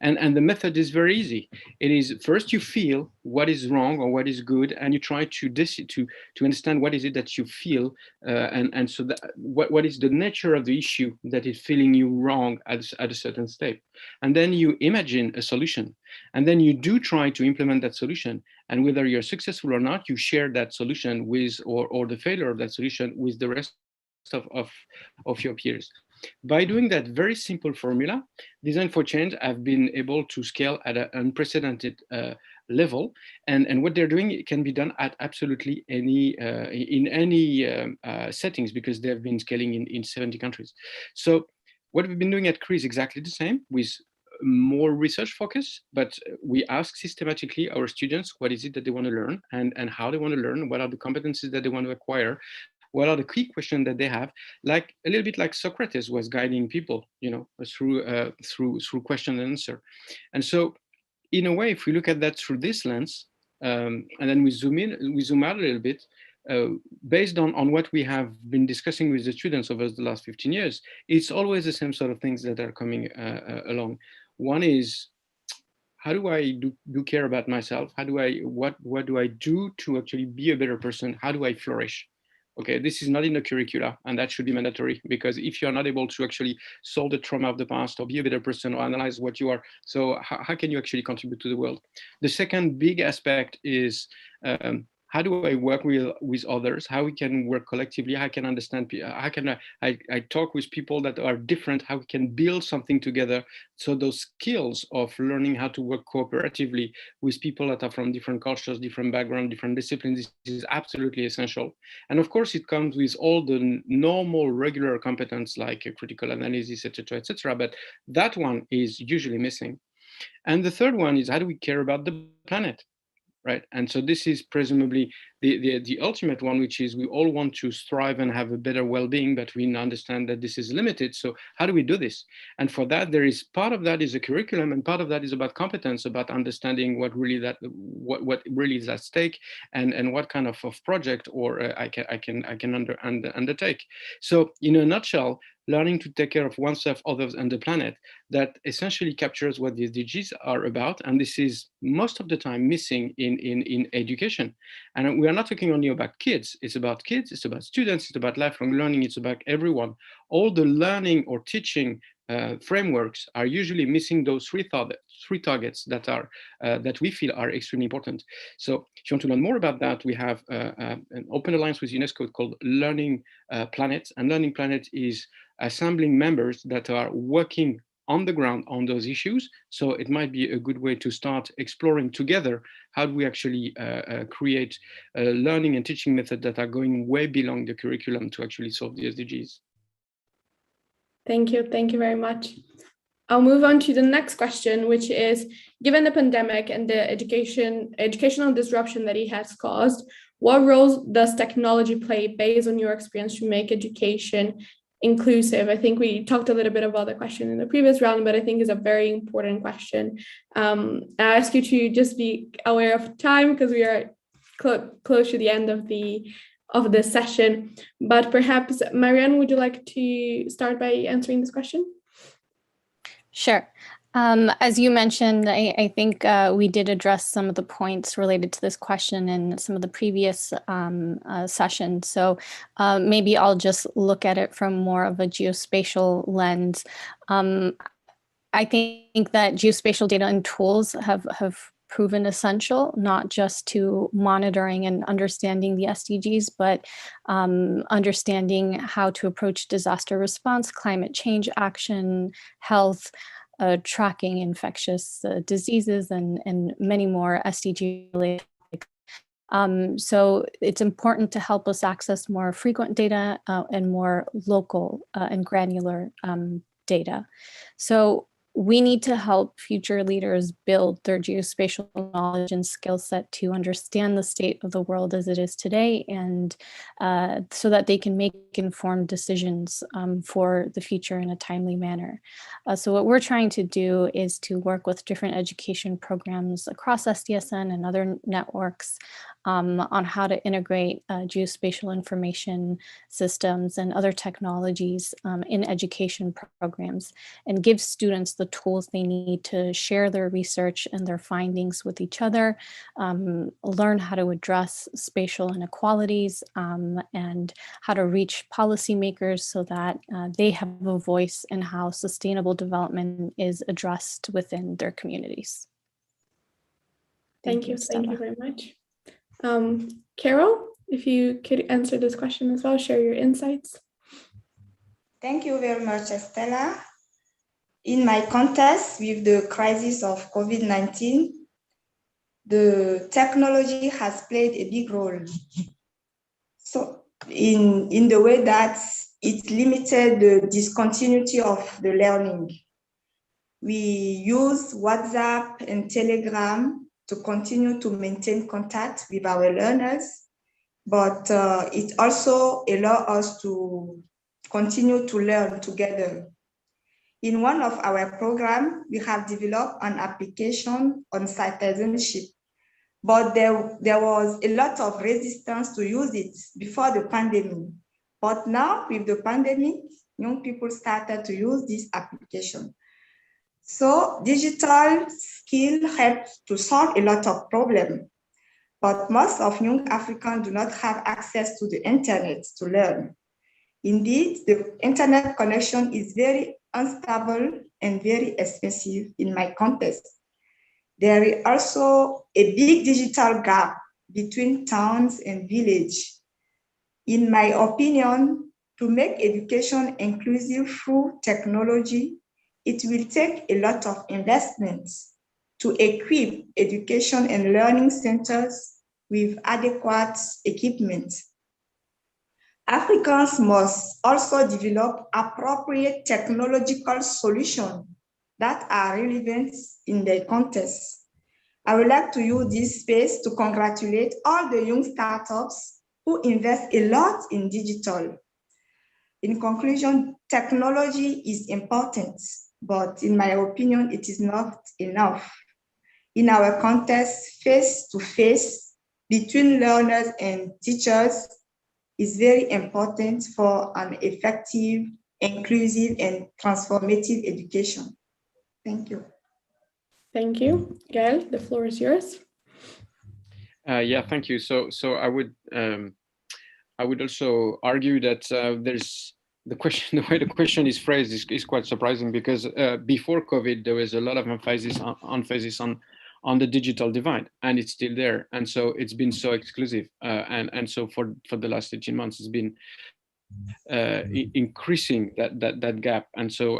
And the method is very easy. It is first you feel what is wrong or what is good, and you try to understand what is it that you feel, and so that what is the nature of the issue that is feeling you wrong at a certain step. And then you imagine a solution, and then you do try to implement that solution. And whether you're successful or not, you share that solution with, or the failure of that solution with the rest of your peers. By doing that very simple formula, Design for Change have been able to scale at an unprecedented level, and what they're doing can be done at absolutely any in any settings, because they've been scaling in 70 countries. So what we've been doing at CRE is exactly the same, with more research focus, but we ask systematically our students what is it that they want to learn, and how they want to learn, what are the competencies that they want to acquire, what are the key questions that they have, like a little bit like Socrates was guiding people, through question and answer. And so in a way, if we look at that through this lens, and then we zoom out a little bit, based on what we have been discussing with the students over the last 15 years, it's always the same sort of things that are coming along. One is, how do I do care about myself? What do I do to actually be a better person? How do I flourish? Okay, this is not in the curricula, and that should be mandatory, because if you're not able to actually solve the trauma of the past or be a better person or analyze what you are, so how can you actually contribute to the world? The second big aspect is how do I work with others? How we can work collectively? How can I understand? How can I talk with people that are different? How we can build something together? So those skills of learning how to work cooperatively with people that are from different cultures, different backgrounds, different disciplines is absolutely essential. And of course, it comes with all the normal, regular competence like critical analysis, etc. But that one is usually missing. And the third one is, how do we care about the planet? Right. And so this is presumably the ultimate one, which is we all want to strive and have a better well-being, but we understand that this is limited. So how do we do this? And for that, there is part of that is a curriculum, and part of that is about competence, about understanding what really is at stake, and what kind of project or I can undertake. So in a nutshell, learning to take care of oneself, others, and the planet, that essentially captures what the SDGs are about. And this is most of the time missing in education. And we are not talking only about kids. It's about kids, it's about students, it's about lifelong learning, it's about everyone. All the learning or teaching frameworks are usually missing those three targets that we feel are extremely important. So if you want to learn more about that, we have an open alliance with UNESCO called Learning Planet. And Learning Planet is assembling members that are working on the ground on those issues. So it might be a good way to start exploring together how do we actually create learning and teaching methods that are going way beyond the curriculum to actually solve the SDGs. Thank you very much. I'll move on to the next question, which is, given the pandemic and the educational disruption that it has caused, what roles does technology play based on your experience to make education inclusive? I think we talked a little bit about the question in the previous round, but I think it's a very important question. I ask you to just be aware of time because we are close to the end of the session. But perhaps, Marianne, would you like to start by answering this question? Sure. As you mentioned, I think we did address some of the points related to this question in some of the previous sessions. So maybe I'll just look at it from more of a geospatial lens. I think that geospatial data and tools have proven essential, not just to monitoring and understanding the SDGs, but understanding how to approach disaster response, climate change action, health, tracking infectious diseases, and many more SDG-related topics. So it's important to help us access more frequent data and more local and granular data. So we need to help future leaders build their geospatial knowledge and skill set to understand the state of the world as it is today, and so that they can make informed decisions for the future in a timely manner. So what we're trying to do is to work with different education programs across SDSN and other networks on how to integrate geospatial information systems and other technologies in education programs, and give students the tools they need to share their research and their findings with each other, learn how to address spatial inequalities, and how to reach policymakers so that they have a voice in how sustainable development is addressed within their communities. Thank you very much. Carol, if you could answer this question as well, share your insights. Thank you very much, Estella. In my context with the crisis of COVID-19, the technology has played a big role. So in the way that it limited the discontinuity of the learning. We use WhatsApp and Telegram to continue to maintain contact with our learners, but it also allows us to continue to learn together. In one of our programs, we have developed an application on citizenship, but there was a lot of resistance to use it before the pandemic. But now with the pandemic, young people started to use this application. So digital skill helps to solve a lot of problems. but most of young Africans do not have access to the internet to learn. Indeed, the internet connection is very unstable and very expensive in my context. There is also a big digital gap between towns and villages. In my opinion, to make education inclusive through technology, it will take a lot of investments to equip education and learning centers with adequate equipment. Africans must also develop appropriate technological solutions that are relevant in their context. I would like to use this space to congratulate all the young startups who invest a lot in digital. In conclusion, technology is important, but in my opinion, it is not enough. In our context, face-to-face between learners and teachers is very important for an effective, inclusive, and transformative education. Thank you. Thank you. Gael, the floor is yours. Yeah, thank you. So I would also argue that there's the way the question is phrased is quite surprising, because before COVID there was a lot of emphasis on the digital divide, and it's still there, and so it's been so exclusive, and so for the last 18 months it's been increasing that gap, and so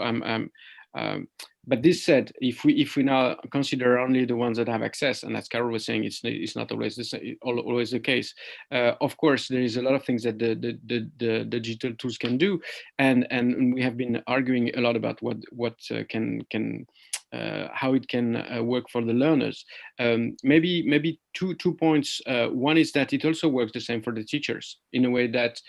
but this said, if we now consider only the ones that have access, and as Carol was saying, it's not always always the case. Of course, there is a lot of things that the digital tools can do, and we have been arguing a lot about what how it can work for the learners. Maybe two points. One is that it also works the same for the teachers, in a way that,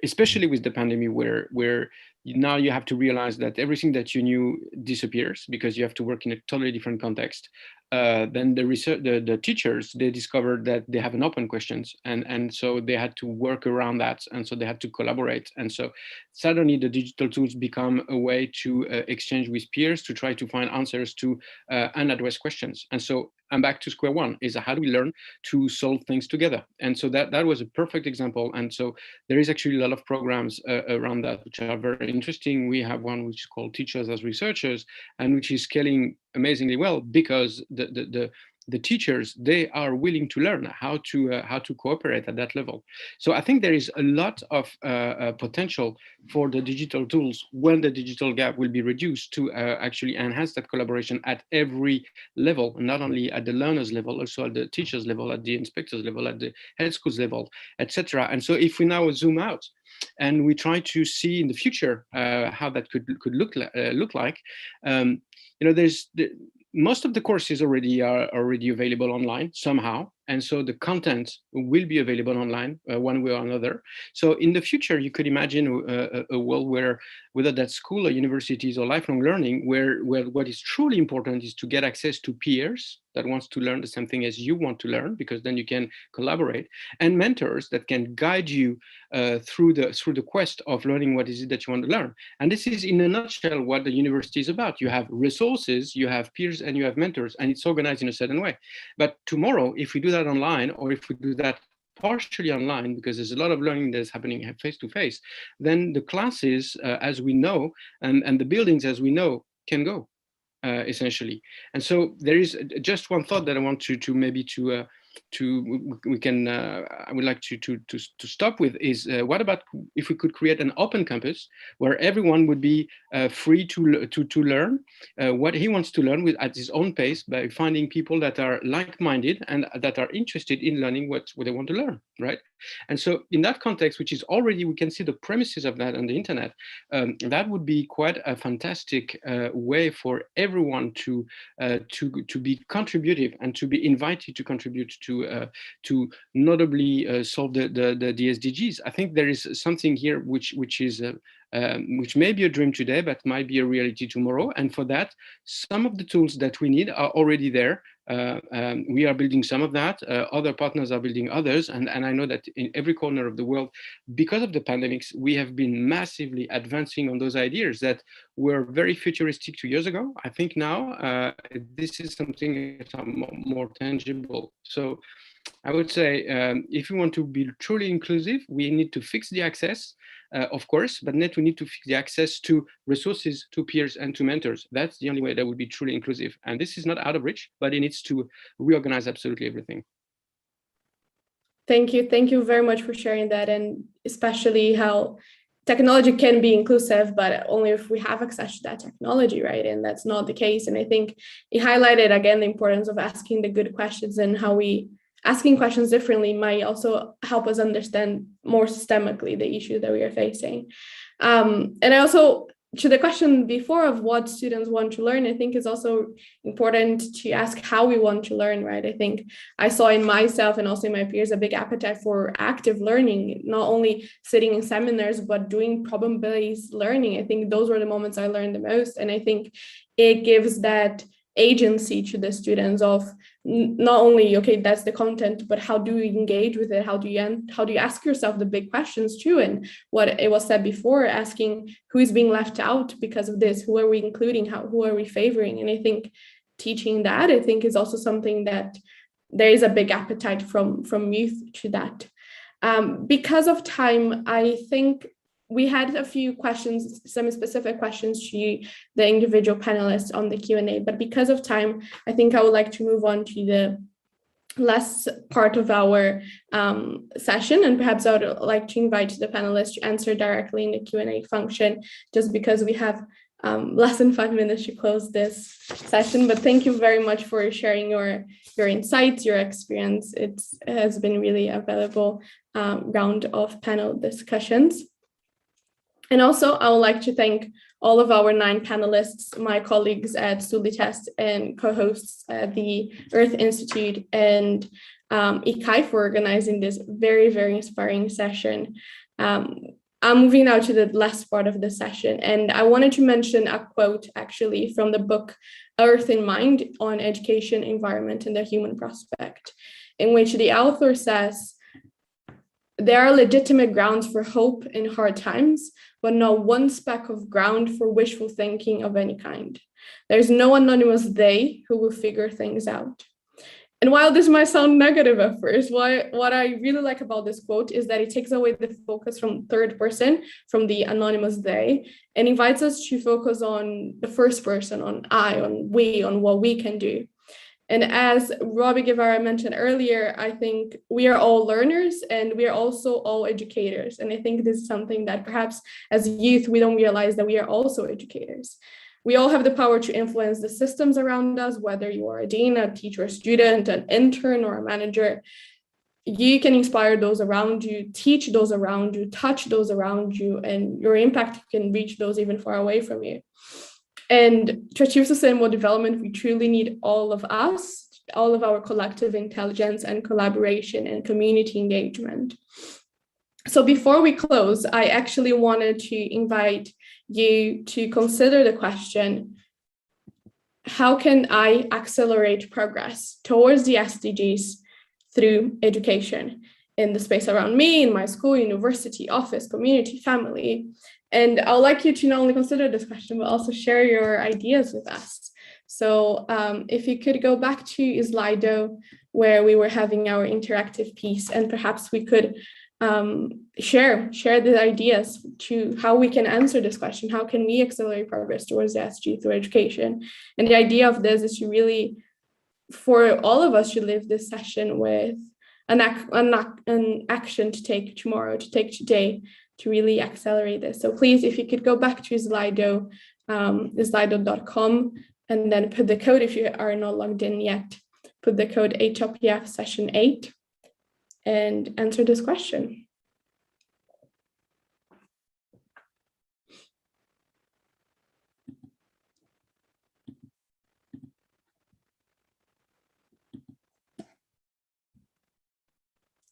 especially with the pandemic, where now you have to realize that everything that you knew disappears because you have to work in a totally different context. Then the teachers, they discovered that they have an open questions, and so they had to work around that, and so they had to collaborate, and so suddenly the digital tools become a way to exchange with peers, to try to find answers to unaddressed questions. And so I'm back to square one, is how do we learn to solve things together? And so that was a perfect example. And so there is actually a lot of programs around that which are very interesting. We have one which is called Teachers as Researchers, and which is scaling amazingly well, because the teachers, they are willing to learn how to cooperate at that level. So I think there is a lot of potential for the digital tools when the digital gap will be reduced, to actually enhance that collaboration at every level, not only at the learners level, also at the teachers level, at the inspectors level, at the health schools level, etc. And so if we now zoom out and we try to see in the future how that could look like, most of the courses are already available online somehow, and so the content will be available online one way or another. So in the future, you could imagine a world where, whether that's school or universities or lifelong learning, where what is truly important is to get access to peers that wants to learn the same thing as you want to learn, because then you can collaborate, and mentors that can guide you through the quest of learning what is it that you want to learn. And this is, in a nutshell, what the university is about. You have resources, you have peers, and you have mentors, and it's organized in a certain way. But tomorrow, if we do that online, or if we do that partially online, because there's a lot of learning that's happening face-to-face, then the classes, as we know, and the buildings as we know, can go. Essentially. And so there is just one thought that I want I would like to stop with is, what about if we could create an open campus where everyone would be free to learn what he wants to learn at his own pace, by finding people that are like-minded and that are interested in learning what they want to learn, right? And so in that context, which is already, we can see the premises of that on the internet, that would be quite a fantastic way for everyone to be contributive and to be invited to contribute to notably solve the SDGs. I think there is something here which may be a dream today, but might be a reality tomorrow. And for that, some of the tools that we need are already there. We are building some of that. Other partners are building others. And I know that in every corner of the world, because of the pandemics, we have been massively advancing on those ideas that were very futuristic 2 years ago. I think now this is something that's more tangible. So I would say if we want to be truly inclusive, we need to fix the access, of course, but net we need to fix the access to resources, to peers, and to mentors. That's the only way that would be truly inclusive. And this is not out of reach, but it needs to reorganize absolutely everything. Thank you. Thank you very much for sharing that, and especially how technology can be inclusive, but only if we have access to that technology, right? And that's not the case. And I think it highlighted again the importance of asking the good questions, and how asking questions differently might also help us understand more systemically the issues that we are facing. And I also, to the question before of what students want to learn, I think it's also important to ask how we want to learn, right? I think I saw in myself and also in my peers a big appetite for active learning, not only sitting in seminars, but doing problem-based learning. I think those were the moments I learned the most. And I think it gives that agency to the students of not only, okay, that's the content, but how do you engage with it? How do you ask yourself the big questions too? And what it was said before, asking who is being left out because of this, who are we including, who are we favoring? And I think teaching that, I think, is also something that there is a big appetite from youth to that. Because of time, I think we had a few questions, some specific questions to the individual panelists on the Q&A, but because of time, I think I would like to move on to the last part of our session, and perhaps I would like to invite the panelists to answer directly in the Q&A function, just because we have less than 5 minutes to close this session. But thank you very much for sharing your insights, your experience. It has been really a valuable round of panel discussions. And also, I would like to thank all of our 9 panelists, my colleagues at Sulitest and co-hosts at the Earth Institute and ICAI for organizing this very, very inspiring session. I'm moving now to the last part of the session, and I wanted to mention a quote actually from the book Earth in Mind on Education, Environment, and the Human Prospect, in which the author says, "There are legitimate grounds for hope in hard times, but not one speck of ground for wishful thinking of any kind. There's no anonymous they who will figure things out." And while this might sound negative at first, what I really like about this quote is that it takes away the focus from third person, from the anonymous they, and invites us to focus on the first person, on I, on we, on what we can do. And as Robbie Guevara mentioned earlier, I think we are all learners and we are also all educators. And I think this is something that perhaps as youth, we don't realize that we are also educators. We all have the power to influence the systems around us, whether you are a dean, a teacher, a student, an intern, or a manager. You can inspire those around you, teach those around you, touch those around you, and your impact can reach those even far away from you. And to achieve sustainable development, we truly need all of us, all of our collective intelligence and collaboration and community engagement. So before we close, I actually wanted to invite you to consider the question, how can I accelerate progress towards the SDGs through education in the space around me, in my school, university, office, community, family? And I'd like you to not only consider this question, but also share your ideas with us. So if you could go back to Slido, where we were having our interactive piece, and perhaps we could share the ideas to how we can answer this question. How can we accelerate progress towards the SDG through education? And the idea of this is to really, for all of us to live this session with an action to take tomorrow, to take today, to really accelerate this. So please, if you could go back to Slido, slido.com, and then put the code, if you are not logged in yet, put the code HLPF session 8 and answer this question.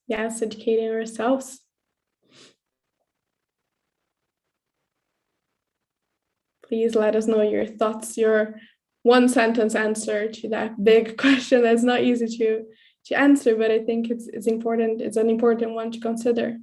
Yes, educating ourselves. Please let us know your thoughts, your one sentence answer to that big question that's not easy to answer, but I think it's important. It's an important one to consider.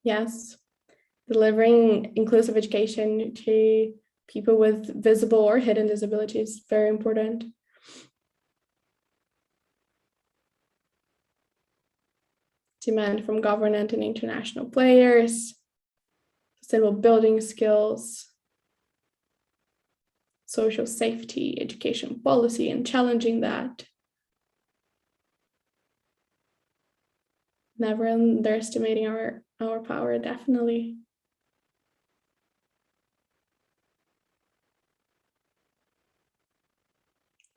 Yes, delivering inclusive education to people with visible or hidden disabilities is very important. Demand from government and international players, sustainable building skills, social safety, education policy, and challenging that. Never underestimating our power, definitely.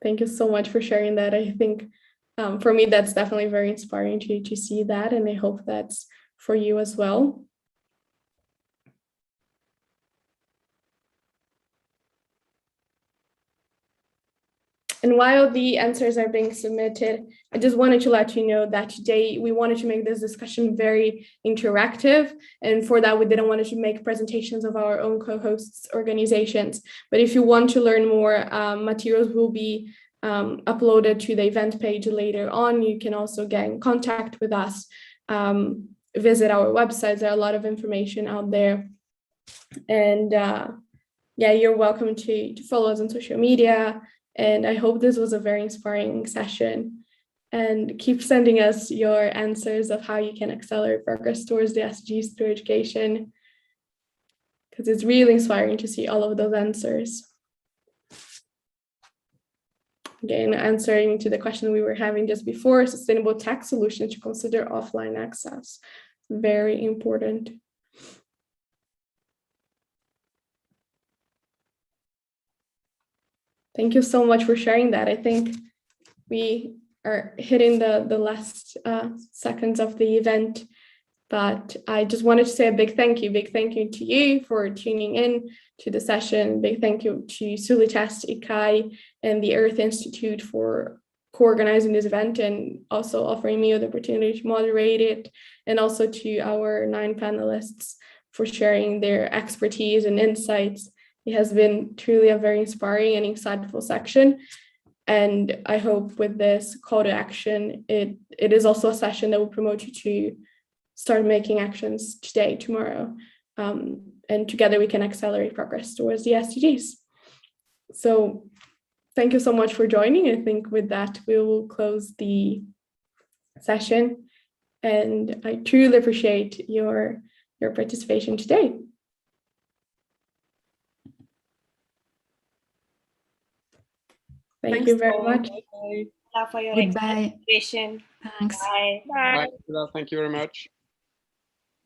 Thank you so much for sharing that. I think for me, that's definitely very inspiring to see that, and I hope that's for you as well. And while the answers are being submitted, I just wanted to let you know that today we wanted to make this discussion very interactive. And for that, we didn't want to make presentations of our own co-hosts' organizations. But if you want to learn more, materials will be uploaded to the event page later on. You can also get in contact with us, visit our websites. There are a lot of information out there. And yeah, you're welcome to follow us on social media. And I hope this was a very inspiring session. And keep sending us your answers of how you can accelerate progress towards the SDGs through education, because it's really inspiring to see all of those answers. Again, answering to the question we were having just before, sustainable tech solutions to consider offline access. Very important. Thank you so much for sharing that. I think we are hitting the last seconds of the event, but I just wanted to say a big thank you to you for tuning in to the session. Big thank you to Sulitest, ICAI, and the Earth Institute for co-organizing this event and also offering me the opportunity to moderate it, and also to our 9 panelists for sharing their expertise and insights. It has been truly a very inspiring and insightful section. And I hope with this call to action, it is also a session that will promote you to start making actions today, tomorrow. And together we can accelerate progress towards the SDGs. So thank you so much for joining. I think with that, we will close the session. And I truly appreciate your participation today. Thank you very much. For your Goodbye. participation. Thanks. Bye. Bye. Thank you very much.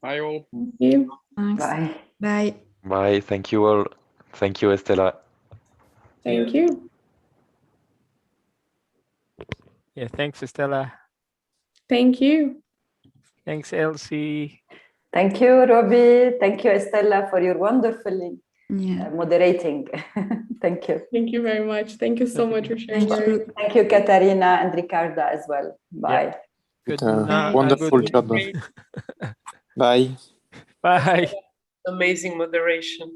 Bye all. Thank you. Thanks. Bye. Bye. Bye. Thank you all. Thank you, Estela. Thank you. Yeah, thanks, Estela. Thank you. Thanks, Elsie. Thank you, Robbie. Thank you, Estela, for your wonderfully moderating. Thank you. Thank you very much. Thank you so much for sharing. Thank you, Katarina and Ricarda as well. Bye. Good Wonderful good job. Bye. Bye. Amazing moderation.